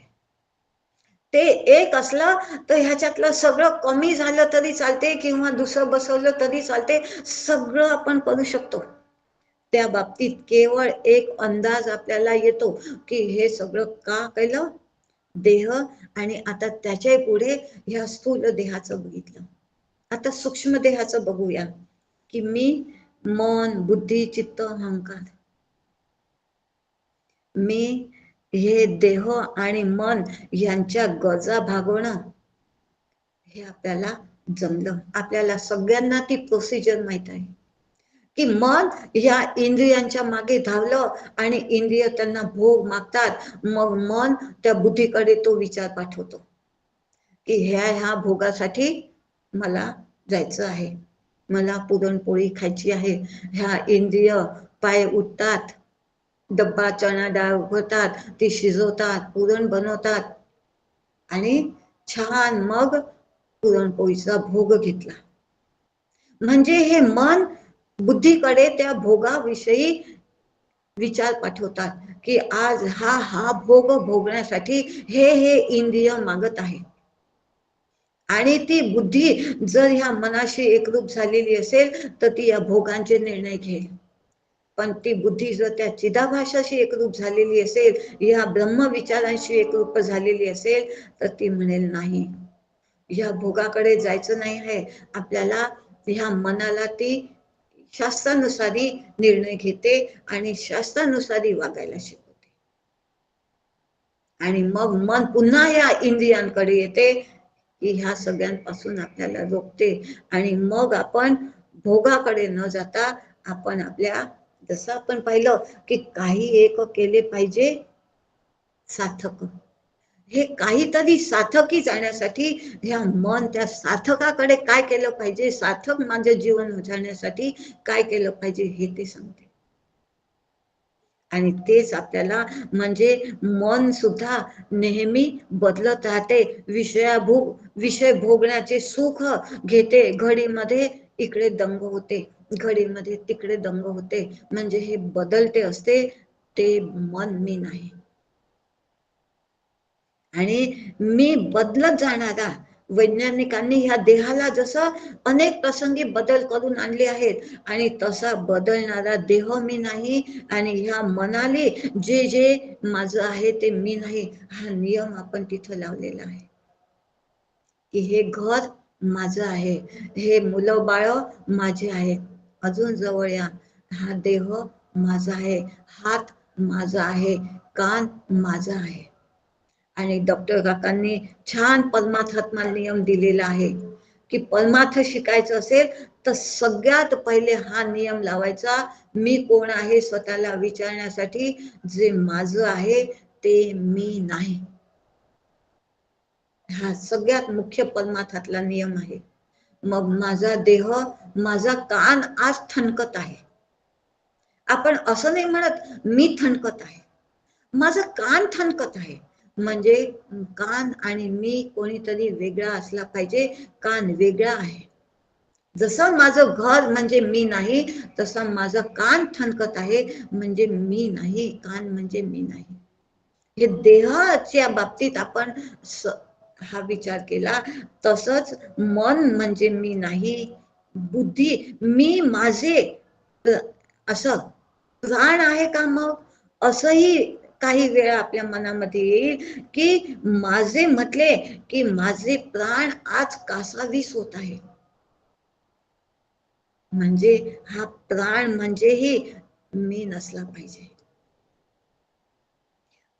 ते एक असलं तर ह्याच्यातलं सगळं कमी झालं तरी चालते किंवा दुसरं बसवलं तरी चालते, सगळं आपण करू शकतो. त्या बाबतीत केवळ एक अंदाज आपल्याला येतो की हे सगळं का केलं? देह. आणि आता त्याच्या पुढे ह्या स्थूल देहाचं बघितलं. आता सूक्ष्म देहाचं बघूया, की मी मन बुद्धी चित्त अहंकार, मी हे देह आणि मन यांच्या गरजा भागवणं हे आपल्याला जमलं. आपल्याला सगळ्यांना ती प्रोसिजर माहित आहे, की मन या इंद्रियांच्या मागे धावलं आणि इंद्रिय त्यांना भोग मागतात. मग मन त्या बुद्धीकडे तो विचार पाठवतो की ह्या भोगासाठी मला जायचं आहे, मला पुरणपोळी खायची आहे. ह्या इंद्रिय पाय उठतात, डब्बा चणा डाळ उघडतात, ती शिजवतात, पुरण बनवतात आणि छान मग पुरणपोळीचा भोग घेतला. म्हणजे हे मन बुद्धीकडे त्या भोगाविषयी विचार पाठवतात की आज हा भोग भोगण्यासाठी हे इंद्रिय मागत आहे. आणि ती बुद्धी जर ह्या मनाशी एकरूप झालेली असेल तर ती या भोगांचे निर्णय घेईल. पण ती बुद्धी जर त्या चिदाभासाशी एकरूप झालेली असेल, या ब्रह्मविचारांशी एकरूप झालेली असेल, तर ती म्हणेल नाही, ह्या भोगाकडे जायचं नाही आहे. आपल्याला ह्या मनाला ती शास्त्रानुसारी निर्णय घेते आणि शास्त्रानुसारी वागायला शिकवते. आणि मग मन पुन्हा या इंद्रियांकडे येते, की ह्या सगळ्यांपासून आपल्याला रोखते. आणि मग आपण भोगाकडे न जाता आपण आपल्या, जसं आपण पाहिलं की काही एक केले पाहिजे सार्थक. हे काहीतरी सार्थकी जाण्यासाठी ह्या मन त्या सार्थकाकडे काय केलं पाहिजे, सार्थक माझं जीवन जाण्यासाठी काय केलं पाहिजे हे ते सांगते. आणि तेच आपल्याला म्हणजे मन सुद्धा नेहमी बदलत राहते. विषय भोगण्याचे सुख घेते, घडीमध्ये इकडे दंग होते, घडीमध्ये तिकडे दंग होते. म्हणजे हे बदलते असते, ते मन मी नाही. आणि मी बदलत जाणारा, वैज्ञानिकांनी ह्या देहाला जसं अनेक प्रसंगी बदल करून आणले आहेत, आणि तसा बदलणारा देह मी नाही. आणि ह्या मनाले जे जे माझं आहे ते मी नाही, हा नियम आपण तिथं लावलेला आहे की हे घर माझं आहे, हे मुलं बाळ माझे आहेत. अजून जवळ या, हा देह माझा आहे, हात माझा आहे, कान माझा आहे. आणि डॉक्टर काकांनी छान परमार्थात्मा नियम दिलेला आहे की परमार्थ शिकायचं असेल तर सगळ्यात पहिले हा नियम लावायचा, मी कोण आहे स्वतःला विचारण्यासाठी. जे माझं आहे ते मी नाही. हा सगळ्यात मुख्य परमार्थातला नियम आहे. मग माझा देह, माझा कान आज ठणकत आहे. आपण असं नाही म्हणत मी ठणकत आहे, माझा कान ठणकत आहे. म्हणजे कान आणि मी कोणीतरी वेगळा असला पाहिजे. कान वेगळा आहे. जसं माझं घर म्हणजे मी नाही, तसं माझं कान ठणकत आहे म्हणजे मी नाही, कान म्हणजे मी नाही. हे देहाच्या बाबतीत आपण हा विचार केला. तसंच मन म्हणजे मी नाही, बुद्धी मी माझे असं प्राण आहे का मग, असंही काही वेळा आपल्या मनामध्ये येईल की माझे म्हटले की माझे प्राण आज कासावीस होत आहे. म्हणजे हा प्राण म्हणजेही मी नसला पाहिजे.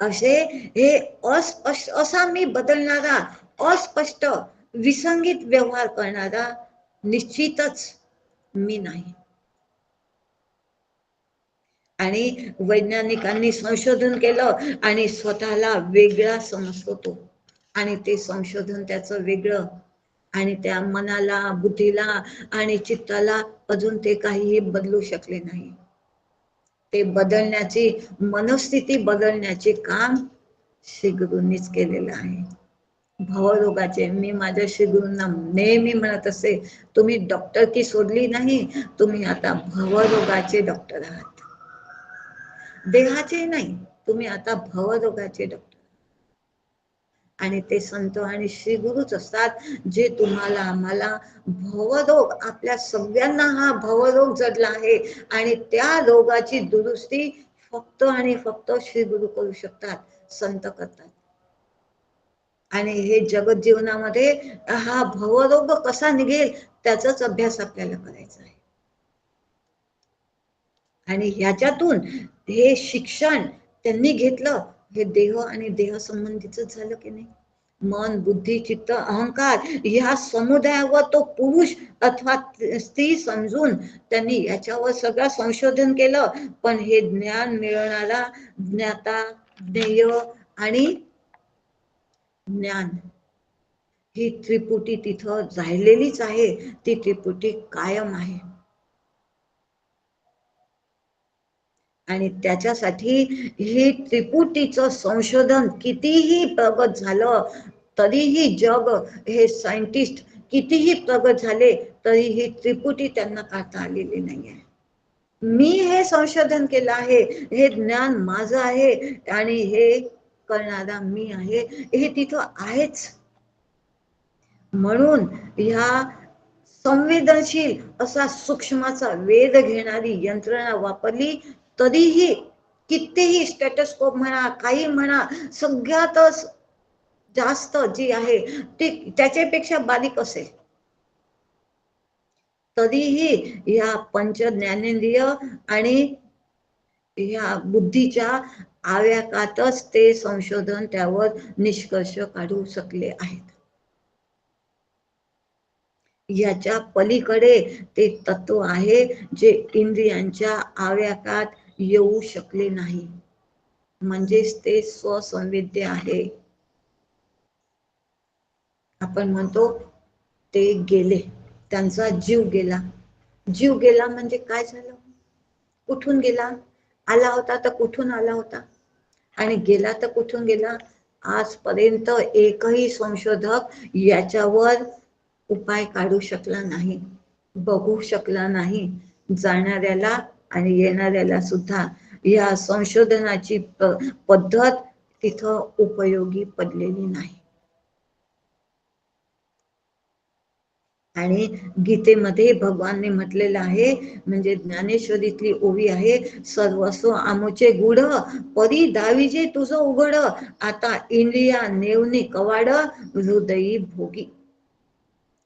असे हे अस्पष्ट असा मी बदलणारा, अस्पष्ट विसंगित व्यवहार करणारा निश्चितच मी नाही. आणि वैज्ञानिकांनी संशोधन केलं आणि स्वतःला वेगळा समजतो तो, आणि ते संशोधन त्याचं वेगळं. आणि त्या मनाला, बुद्धीला आणि चित्ताला अजून ते काहीही बदलू शकले नाही. ते बदलण्याची, मनस्थिती बदलण्याचे काम श्री गुरूंनीच केलेलं आहे. भवरोगाचे, मी माझ्या श्री गुरूंना नेहमी म्हणत असे, तुम्ही डॉक्टर की सोडली नाही, तुम्ही आता भवरोगाचे डॉक्टर आहात, देहाचे नाही. तुम्ही आता भवरोगाचे डॉक्टर. आणि ते संत आणि श्री गुरुच असतात जे तुम्हाला आम्हाला भवरोग, आपल्या सगळ्यांना हा भवरोग जडला आहे आणि त्या रोगाची दुरुस्ती फक्त आणि फक्त श्री गुरु करू शकतात, संत करतात. आणि हे जगत जीवनामध्ये हा भवरोग कसा निघेल त्याचाच अभ्यास आपल्याला करायचा आहे. आणि ह्याच्यातून हे शिक्षण त्यांनी घेतलं, हे देह आणि देह संबंधीच झालं की नाही. मन, बुद्धी, चित्त, अहंकार ह्या समुदायावर तो पुरुष अथवा स्त्री समजून त्यांनी याच्यावर सगळं संशोधन केलं. पण हे ज्ञान मिळवणारा ज्ञाता, ज्ञेय आणि ज्ञान ही त्रिपुटी तिथं राहिलेलीच आहे. ती त्रिपुटी कायम आहे. आणि त्याच्यासाठी ही त्रिपुटीचं संशोधन कितीही प्रगत झालं तरीही, जग हे सायंटिस्ट कितीही प्रगत झाले तरी ही त्रिपुटी त्यांना काढता आलेली नाही आहे. मी हे संशोधन केलं आहे, हे ज्ञान माझं आहे आणि हे करणारा मी आहे, हे तिथं आहेच. म्हणून ह्या संवेदनशील असा सूक्ष्माचा वेध घेणारी यंत्रणा वापरली तरीही कितीही स्टेटस्कोप म्हणा, काही म्हणा, सगळ्यातच जास्त जी आहे ती त्याच्यापेक्षा बारीक असेल, तरीही या पंच ज्ञानेंद्रिय आणि या बुद्धीच्या आव्याकातच ते संशोधन त्यावर निष्कर्ष काढू शकले आहेत. याच्या पलीकडे ते तत्व आहे जे इंद्रियांच्या आव्याकात येऊ शकले नाही, म्हणजेच ते स्वसंवेद्य आहे. आपण म्हणतो ते गेले, त्यांचा जीव गेला. जीव गेला म्हणजे काय झालं? कुठून गेला? आला होता तर कुठून आला होता आणि गेला तर कुठून गेला? आजपर्यंत एकही संशोधक याच्यावर उपाय काढू शकला नाही, बघू शकला नाही. जाणाऱ्याला आणि येणाऱ्याला सुद्धा या संशोधनाची पद्धत तिथं उपयोगी पडलेली नाही. आणि गीतेमध्ये भगवानने म्हटलेलं आहे, म्हणजे ज्ञानेश्वरीतली ओवी आहे, सर्वस्व आमुचे गुढ परी दाविजे तुझं उघड, आता इंद्रिया नेवनी कवाड हृदयी भोगी.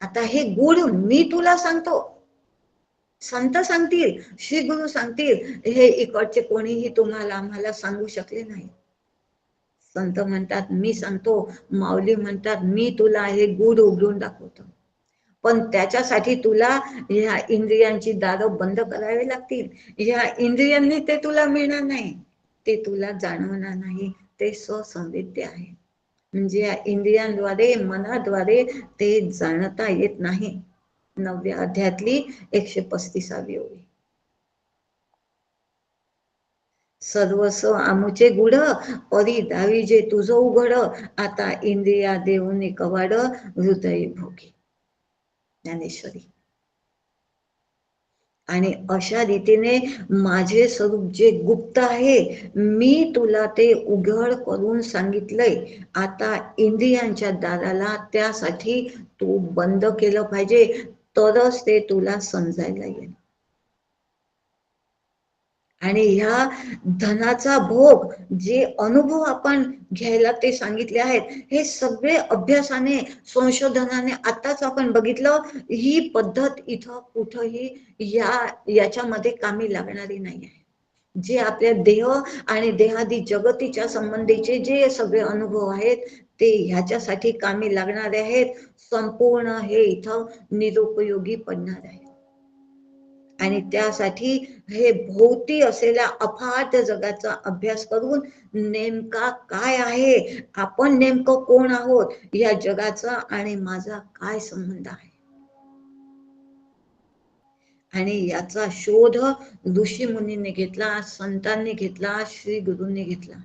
आता हे गुढ मी तुला सांगतो, संत सांगतील, श्री गुरु सांगतील, हे इकडचे कोणीही तुम्हाला आम्हाला सांगू शकले नाही. संत म्हणतात मी सांगतो, माऊली म्हणतात मी तुला हे गुढ उघडून दाखवतो, पण त्याच्यासाठी तुला ह्या इंद्रियांची दारं बंद करावी लागतील. ह्या इंद्रियांनी ते तुला मिळणार नाही, ते तुला जाणवणार नाही. ते स्वसंवेद्य आहे, म्हणजे या इंद्रियांद्वारे मनाद्वारे ते जाणता येत नाही. 9व्या अध्यायातली 135वी ओवी. सर्वस्व आमुचे गुढ परी दाविजे तुझं उघड, आता इंद्रिया देऊनी कवाड हृदयी भोगी. ज्ञानेश्वरी. आणि अशा रीतीने माझे स्वरूप जे गुप्त आहे, मी तुला ते उघड करून सांगितलंय. आता इंद्रियांच्या दाराला त्यासाठी तू बंद केलं पाहिजे, तरच ते तुला समजायला येईल. आणि ह्या धनाचा भोग जे अनुभव आपण घ्यायला ते सांगितले आहेत, हे सगळे अभ्यासाने संशोधनाने आताच आपण बघितलं, ही पद्धत इथं कुठंही याच्यामध्ये कामी लागणारी नाही आहे. जे आपल्या देह आणि देहादी जगतीच्या संबंधीचे जे सगळे अनुभव आहेत ते ह्याच्यासाठी कामी लागणारे आहेत. संपूर्ण हे इथं निरुपयोगी पडणार आहे. आणि त्यासाठी हे भोवती असलेल्या अफाट जगाचा अभ्यास करून नेमका काय आहे, आपण नेमकं कोण आहोत, या जगाचा आणि माझा काय संबंध आहे, आणि याचा शोध ऋषी मुनींनी घेतला, संतांनी घेतला, श्री गुरूंनी घेतला.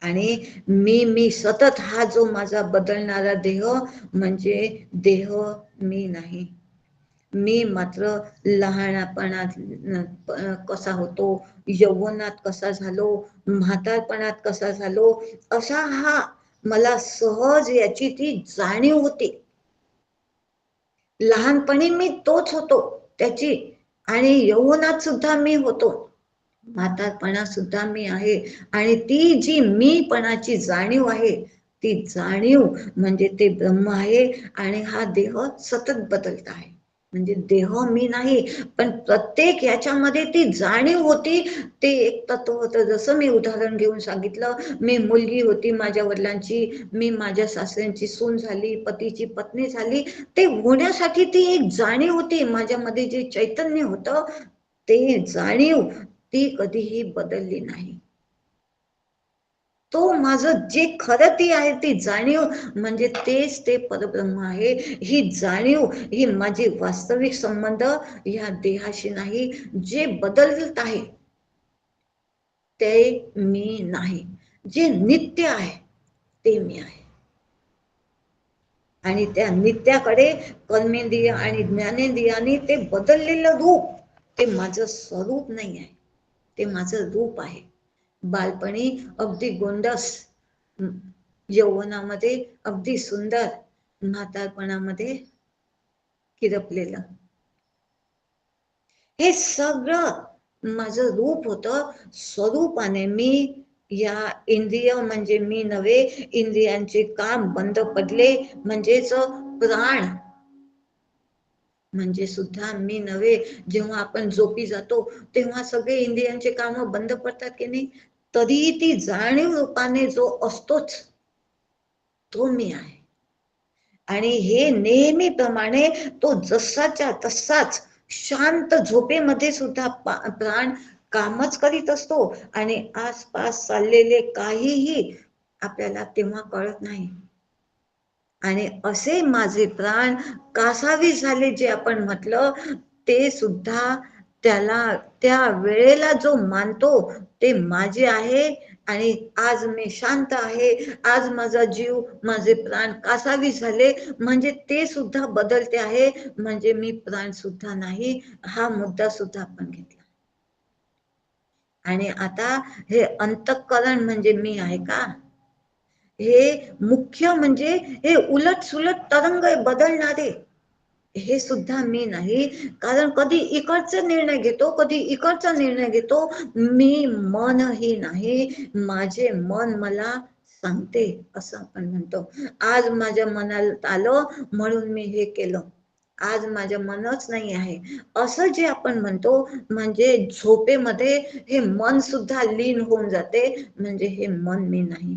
आणि मी सतत हा जो माझा बदलणारा देह, म्हणजे देह मी नाही. मी मात्र लहानपणात कसा होतो, यौवनात कसा झालो, म्हातारपणात कसा झालो, असा हा मला सहज याची ती जाणीव होती. लहानपणी मी तोच होतो त्याची, आणि यौवनात सुद्धा मी होतो, म्हातारपणात सुद्धा मी आहे. आणि ती जी मीपणाची जाणीव आहे, ती जाणीव म्हणजे ते ब्रह्म आहे. आणि हा देह सतत बदलत आहे, म्हणजे देह मी नाही, पण प्रत्येक याच्यामध्ये ती जाणीव होती. ते एक तत्व होतं. जसं मी उदाहरण घेऊन सांगितलं, मी मुलगी होती माझ्या वडिलांची, मी माझ्या सासऱ्यांची सून झाली, पतीची पत्नी झाली. ते होण्यासाठी ती एक जाणीव होती माझ्यामध्ये, जे चैतन्य होतं ते जाणीव ती कधीही बदलली नाही. तो माझं जे खरं ती आहे ती जाणीव, म्हणजे तेच ते परब्रह्म आहे. ही जाणीव ही माझी वास्तविक संबंध ह्या देहाशी नाही. जे बदलत आहे ते मी नाही, जे नित्य आहे ते मी आहे. आणि त्या नित्याकडे कर्मेंद्रिय आणि ज्ञानेंद्रियाने ते बदललेलं रूप, ते माझं स्वरूप नाही आहे, ते माझं रूप आहे. बालपणी अगदी गोंडस, यौवनामध्ये अगदी सुंदर, म्हातारपणामध्ये किरपलेलं, हे सगळं माझं रूप होतं. स्वरूपाने मी या इंद्रिय म्हणजे मी नव्हे, इंद्रियांचे काम बंद पडले म्हणजेच प्राण म्हणजे सुद्धा मी नव्हे. जेव्हा आपण झोपी जातो तेव्हा सगळे इंद्रियांचे काम बंद पडतात की नाही, तरी ती जाणीव रूपाने जो असतोच तो मी आहे. आणि हे नेहमीप्रमाणे तो जसाच्या तसाच शांत झोपेमध्ये सुद्धा प्राण कामच करीत असतो आणि आसपास चाललेले काहीही आपल्याला तेव्हा कळत नाही. आणि असे माझे प्राण कासावी झाले जे आपण म्हटलं, ते सुद्धा त्याला त्या वेळेला जो मानतो ते माझे आहे. आणि आज मी शांत आहे, आज माझा जीव माझे प्राण कासावी झाले म्हणजे ते सुद्धा बदलते आहे, म्हणजे मी प्राण सुद्धा नाही. हा मुद्दा सुद्धा आपण घेतला. आणि आता हे अंतःकरण म्हणजे मी आहे का, हे मुख्य म्हणजे हे उलट सुलट तरंग बदलणारे हे सुद्धा मी नाही. कारण कधी इकडचा निर्णय घेतो, कधी इकडचा निर्णय घेतो. मी मनही नाही, माझे मन मला सांगते असं आपण म्हणतो. आज माझ्या मनात आलं म्हणून मी हे केलं, आज माझं मनच नाही आहे असं जे आपण म्हणतो. म्हणजे झोपेमध्ये हे मन सुद्धा लीन होऊन जाते, म्हणजे हे मन मी नाही.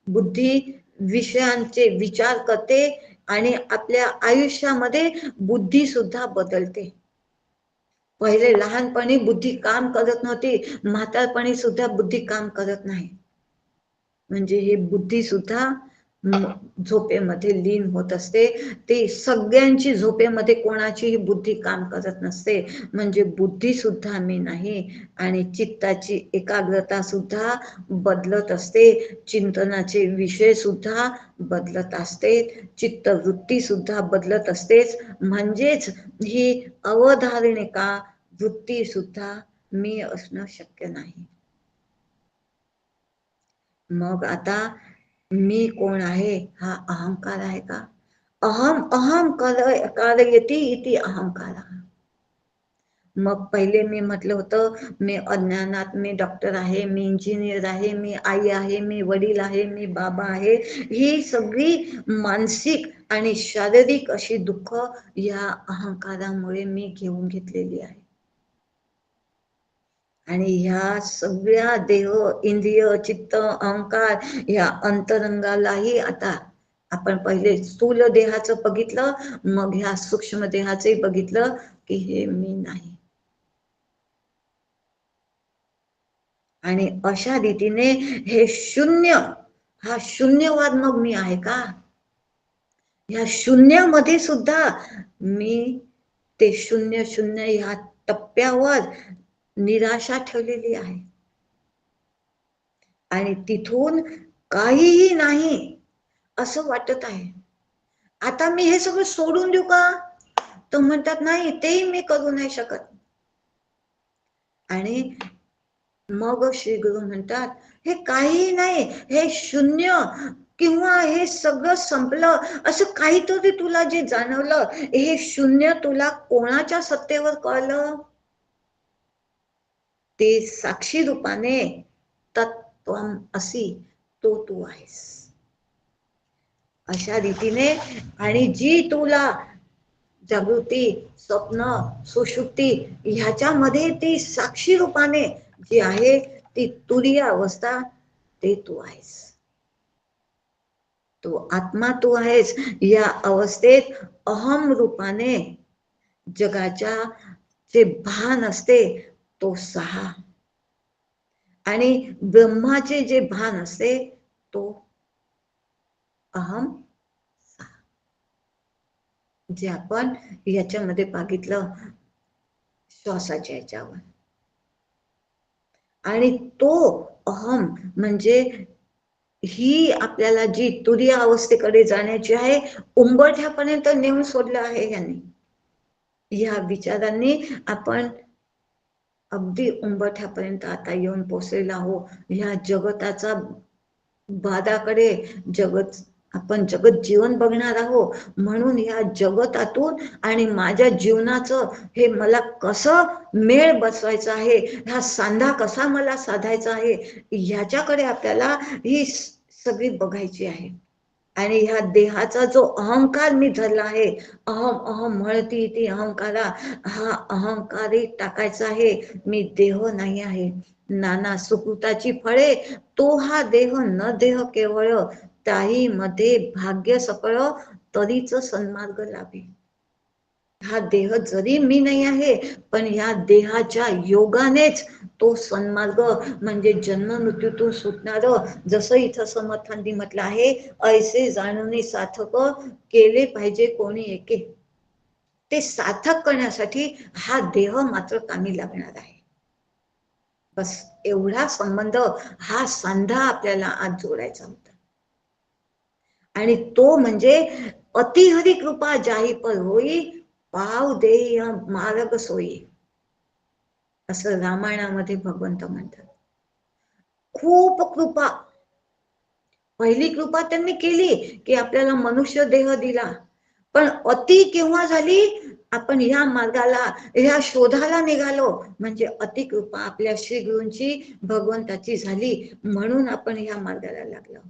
बुद्धी विषयांचे विचार करते आणि आपल्या आयुष्यामध्ये बुद्धी सुद्धा बदलते. पहिले लहानपणी बुद्धी काम करत नव्हती, म्हातारपणी सुद्धा बुद्धी काम करत नाही. म्हणजे हे बुद्धी सुद्धा झोपेमध्ये लीन होत असते. ते सगळ्यांची झोपेमध्ये कोणाचीही बुद्धी काम करत नसते, म्हणजे बुद्धी सुद्धा मी नाही. आणि चित्ताची एकाग्रता सुद्धा बदलत असते, चिंतनाचे विषय सुद्धा बदलत असते, चित्तवृत्ती सुद्धा बदलत असतेच. म्हणजेच ही अवधारणिका वृत्ती सुद्धा मी असणं शक्य नाही. मग आता मी कोण आहे, हा अहंकार आहे का? अहम अहम कारयती इति अहंकार. मग पहिले मी म्हटलं होतं, मी अज्ञानात, मी डॉक्टर आहे, मी इंजिनियर आहे, मी आई आहे, मी वडील आहे, मी बाबा आहे. ही सगळी मानसिक आणि शारीरिक अशी दुःख या अहंकारामुळे मी घेऊन घेतलेली आहे. आणि ह्या सगळ्या देह, इंद्रिय, चित्त, अहंकार या अंतरंगालाही आता आपण पहिले स्थूल देहाचं बघितलं, मग ह्या सूक्ष्म देहाचंही बघितलं की हे मी नाही. आणि अशा रीतीने हे शून्य, हा शून्यवाद मग मी आहे का? ह्या शून्यामध्ये सुद्धा मी ते शून्य शून्य ह्या टप्प्यावर निराशा ठेवलेली आहे. आणि तिथून काहीही नाही असं वाटत आहे. आता मी हे सगळं सोडून देऊ का? तर म्हणतात नाही, तेही मी करू नाही शकत. आणि मग श्री गुरु म्हणतात, हे काही नाही, हे शून्य किंवा हे सगळं संपलं असं काहीतरी तुला जे जाणवलं, हे शून्य तुला कोणाच्या सत्तेवर कळलं? ते साक्षी रूपाने तत्त्वम असी, तो तू आहेस. अशा रीतीने आणि जी तुला जागृती, स्वप्न, सुषुप्ती ह्याच्यामध्ये ती साक्षी रूपाने जी आहे ती तुरीय अवस्था, ते तू आहेस. तो आत्मा तू आहेस. या अवस्थेत अहम रूपाने जगाच्या जे भान असते तो 6 आणि ब्रह्माचे जे भान असते तो अहम 6, जे आपण याच्यामध्ये बघितलं श्वासाच्या याच्यावर. आणि तो अहम म्हणजे ही आपल्याला जी तुरीय अवस्थेकडे जाण्याची आहे, उंबरठ्यापर्यंत नेऊन सोडलं आहे याने. या विचारांनी आपण अगदी उंबरठ्यापर्यंत आता येऊन पोचलेला आहो. ह्या जगताचा बादाकडे जगत आपण जगत जीवन बघणार आहोत, म्हणून या जगतातून आणि माझ्या जीवनाचं हे मला कसं मेळ बसवायचं आहे, हा सांधा कसा मला साधायचा आहे, ह्याच्याकडे आपल्याला ही सगळी बघायची आहे. आणि ह्या देहाचा जो अहंकार मी धरला आहे, अहम अहम म्हणती ती अहंकारा, हा अहंकारही टाकायचा आहे. मी देह नाही आहे. नाना सुकृताची फळे, तो हा देह न देह केवळ, त्याही मध्ये भाग्य सकळ, तरीच सन्मार्ग लाभे. हा देह जरी मी नाही आहे, पण या देहाच्या योगानेच तो सन्मार्ग म्हणजे जन्म मृत्यूतून सुटणार, जसं इथं समर्थांनी म्हटलं आहे, ऐसे जाणून सार्थक केले पाहिजे कोणी एके. ते सार्थक करण्यासाठी हा देह मात्र कामी लागणार आहे. बस एवढा संबंध, हा सांधा आपल्याला आज जोडायचा होता. आणि तो म्हणजे अतिहरी कृपा जाही पर होई, पाव देय मार्ग सोयी, असं रामायणामध्ये भगवंत म्हणतात. खूप कृपा, पहिली कृपा त्यांनी केली की आपल्याला मनुष्य देह दिला, पण अति केव्हा झाली, आपण ह्या मार्गाला ह्या शोधाला निघालो, म्हणजे अति कृपा आपल्या श्री गुरूंची भगवंताची झाली, म्हणून आपण ह्या मार्गाला लागलो.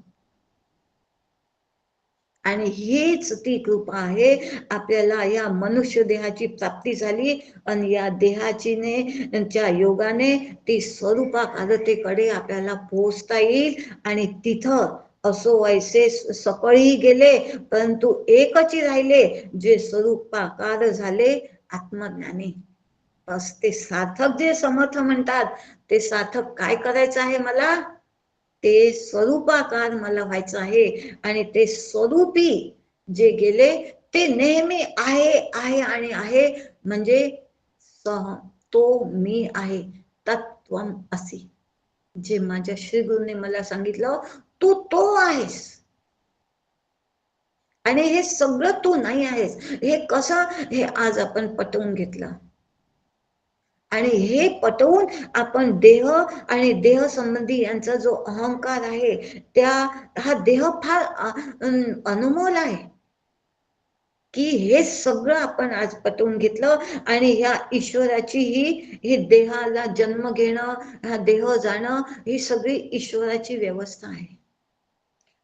आणि हीच ती कृपा आहे, आपल्याला या मनुष्य देहाची प्राप्ती झाली आणि या देहाचीने च्या योगाने ती स्वरूपाकारतेकडे आपल्याला पोहोचता येईल. आणि तिथं असो वैसे सकळी गेले, परंतु एकच राहिले, जे स्वरूपाकार झाले आत्मज्ञानी. बस ते सार्थक जे समर्थ म्हणतात, ते सार्थक काय करायचं आहे मला, ते स्वरूपाकार मला व्हायचं आहे. आणि ते स्वरूपी जे गेले, ते नेहमी आहे आहे आणि आहे, म्हणजे तो मी आहे, तत्वम असी, जे माझ्या श्री गुरूंनी मला सांगितलं, तू तो आहेस. आणि हे सगळं तू नाही आहेस. हे कसं, हे आज आपण पटवून घेतलं. आणि हे पटवून आपण देह आणि देह संबंधी यांचा जो अहंकार आहे, हा देह फार अनमोल आहे, की हे सगळं आपण आज पटवून घेतलं. आणि ह्या ईश्वराची ही देहाला जन्म घेणं, हा देह जाणं, ही सगळी ईश्वराची व्यवस्था आहे.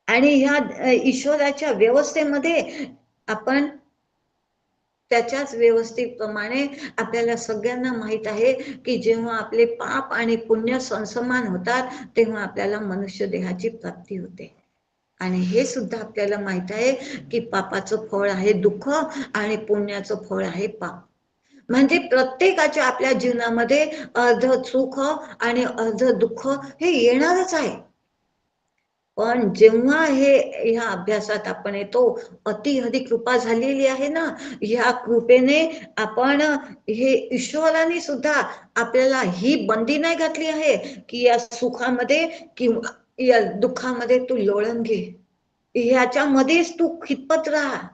आणि ह्या ईश्वराच्या व्यवस्थेमध्ये आपण त्याच्याच व्यवस्थेप्रमाणे आपल्याला सगळ्यांना माहित आहे की जेव्हा आपले पाप आणि पुण्य समान होतात, तेव्हा आपल्याला मनुष्य देहाची प्राप्ती होते. आणि हे सुद्धा आपल्याला माहित आहे की पापाचं फळ आहे दुःख आणि पुण्याचं फळ आहे पाप. म्हणजे प्रत्येकाच्या आपल्या जीवनामध्ये अर्ध सुख आणि अर्ध दुःख हे येणारच आहे. पण जेव्हा ह्या अभ्यासात आपण येतो, अतिहरी कृपा झालेली आहे ना, ह्या कृपेने आपण हे ईश्वराने सुद्धा आपल्याला ही बंदी नाही घातली आहे की या सुखामध्ये किंवा या दुःखामध्ये तू लोळण घे, ह्याच्यामध्येच तू खितपत राहा,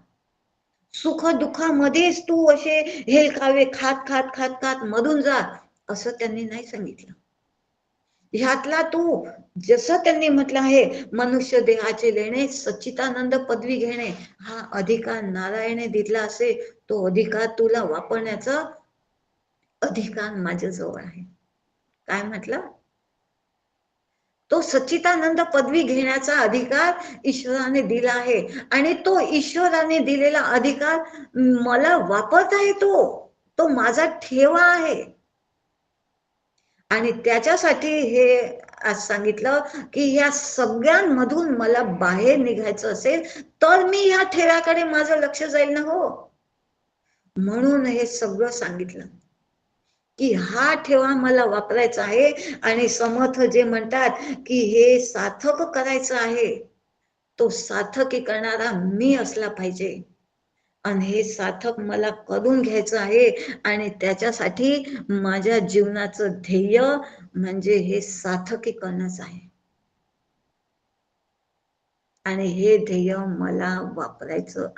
सुख दुःखामध्येच तू असे हेलकावे खात खात खात खात मरून जा, असं त्यांनी नाही सांगितलं. ह्यातला तू, जसं त्यांनी म्हटलं आहे, मनुष्य देहाचे लेणे, सच्चिदानंद पदवी घेणे, हा अधिकार नारायणे दिला असे, तो अधिकार तुला वापरण्याचा अधिकार माझ्याजवळ आहे. काय म्हटलं, तो सच्चिदानंद पदवी घेण्याचा अधिकार ईश्वराने दिला आहे. आणि तो ईश्वराने दिलेला अधिकार मला वापरता येतो, तो माझा ठेवा आहे. आणि त्याच्यासाठी हे आज सांगितलं की ह्या सगळ्यांमधून मला बाहेर निघायचं असेल, तर मी ह्या ठेव्याकडे माझं लक्ष जाईल ना हो. म्हणून हे सगळं सांगितलं की हा ठेवा मला वापरायचा आहे. आणि समर्थ जे म्हणतात की हे सार्थक करायचं आहे, तो सार्थकी करणारा मी असला पाहिजे. आणि हे सार्थक मला करून घ्यायचं आहे. आणि त्याच्यासाठी माझ्या जीवनाचं ध्येय म्हणजे हे सार्थकी करणंच आहे. आणि हे ध्येय मला वापरायचं,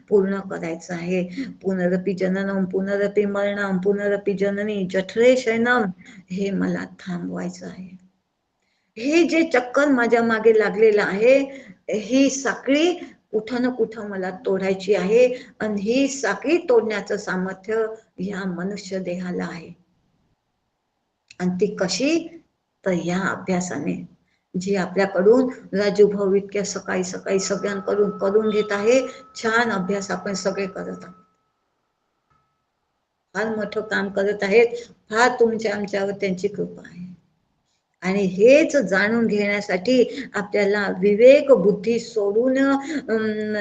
पूर्ण करायचं आहे. पुनरपि जननम पुनरपि मरणम पुनरपि जननी जठरे शयनम, हे मला थांबवायचं आहे. हे जे चक्कर माझ्या मागे लागलेलं आहे, ही साखळी कुठं ना कुठं मला तोडायची आहे आणि ही साखळी तोडण्याचं सामर्थ्य या मनुष्य देहाला आहे. आणि ती कशी? तर या अभ्यासाने, जी आपल्याकडून राजू भाऊ इतक्या सकाळी सकाळी सगळ्यांकडून करून घेत आहे. छान अभ्यास आपण सगळे करत आहोत, फार मोठं काम करत आहेत. फार तुमच्या आमच्यावर त्यांची कृपा आहे. आणि हेच जाणून घेण्यासाठी आपल्याला विवेक बुद्धी सोडून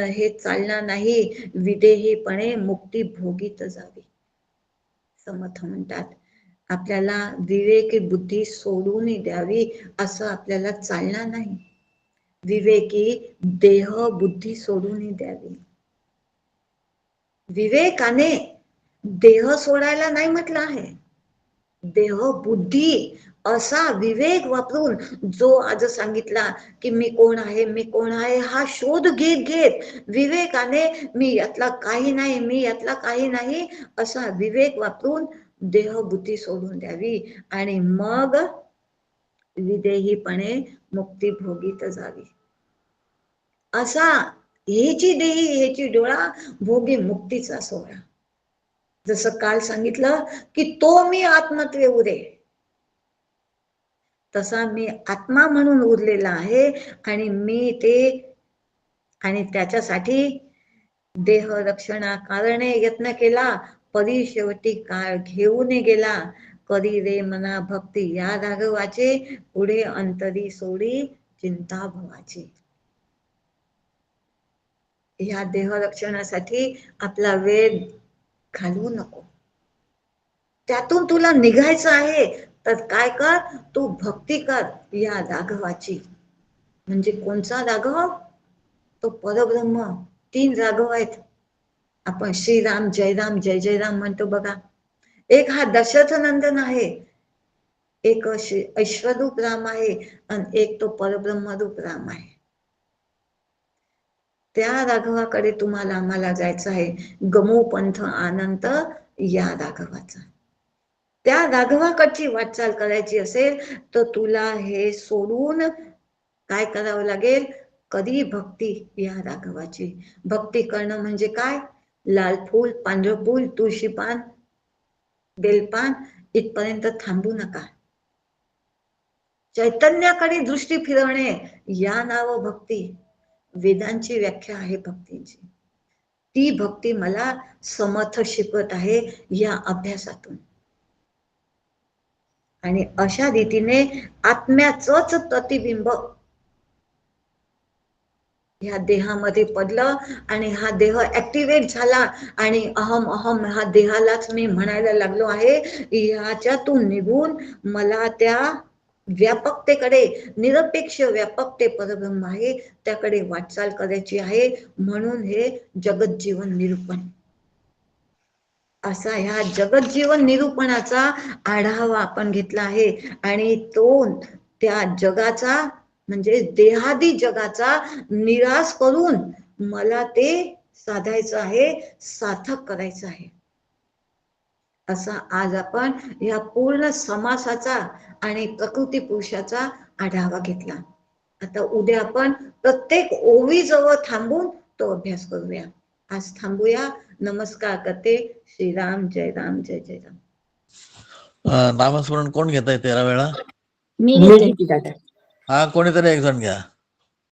हे चालणार नाही. विदेहीपणे मुक्ती भोगीत जावी. समर्थ म्हणतात आपल्याला विवेकी बुद्धी सोडून द्यावी, असं आपल्याला चालणार नाही. विवेकी देह बुद्धी सोडून द्यावी. विवेकाने देह सोडायला नाही म्हटलं आहे. देह बुद्धी असा विवेक वापरून, जो आज सांगितला की मी कोण आहे, मी कोण आहे, हा शोध घेत घेत विवेकाने मी यातला काही नाही, मी यातला काही नाही, असा विवेक वापरून देह बुद्धी सोडून द्यावी आणि मग विदेहीपणे मुक्ती भोगीत जावी. असा हेची देही हेची डोळा भोगी मुक्तीचा सोहळा. जसं काल सांगितलं की तो मी आत्मत्वे उरे, तसा मी आत्मा म्हणून उरलेला आहे आणि मी ते, आणि त्याच्यासाठी देह रक्षणा कारणे यत्न केला, परी शेवटी काळ घेऊन गेला. करी रे मना भक्ती या राघवाचे, पुढे अंतरी सोडी चिंता भवाची. या देह रक्षणासाठी आपला वेळ घालवू नको. त्यातून तुला निघायचं आहे तर काय कर, तू भक्ती कर या राघवाची. म्हणजे कोणचा राघव? तो परब्रह्म. 3 राघव आहेत. आपण श्रीराम जयराम जय जयराम म्हणतो बघा. एक हा दशरथ नंदन आहे, एक ऐश्वरूप राम आहे आणि एक तो परब्रह्म रूप राम आहे. त्या राघवाकडे तुम्हाला आम्हाला जायचं आहे. गमो पंथ आनंद या राघवाचा. त्या राघवाकडची वाटचाल करायची असेल तर तुला हे सोडून काय करावं लागेल? कधी भक्ती या राघवाची. भक्ती करणं म्हणजे काय? लाल फूल, पांढरं फूल, तुळशी पान, बेलपान इथपर्यंत थांबू नका. चैतन्याकडे दृष्टी फिरवणे या नाव भक्ती. वेदांची व्याख्या आहे भक्तीची. ती भक्ती मला समर्थ शिकवत आहे या अभ्यासातून. आणि अशा रीतीने आत्म्याचंच प्रतिबिंब ह्या देहामध्ये पडलं आणि हा देह ऍक्टिव्हेट झाला आणि अहम अहम हा देहालाच मी म्हणायला लागलो आहे. ह्याच्यातून निघून मला त्या व्यापकतेकडे, निरपेक्ष व्यापकते परब्रह्म आहे त्याकडे वाटचाल करायची आहे. म्हणून हे जगत जीवन निरूपण. असा ह्या जगत जीवन निरूपणाचा आढावा आपण घेतला आहे आणि तो त्या जगाचा म्हणजे देहादी जगाचा निराश करून मला ते साधायचं आहे, सार्थक करायचं आहे. असा आज आपण या पूर्ण समासाचा आणि प्रकृती पुरुषाचा आढावा घेतला. आता उद्या आपण प्रत्येक ओवीजवळ थांबून तो अभ्यास करूया. आज थांबूया. नमस्कार करते. श्रीराम जय राम जय जय राम. नामस्मरण कोण घेत आहे 13 वेळा? मी घेते दादा. हा, कोणीतरी एक जण घ्या.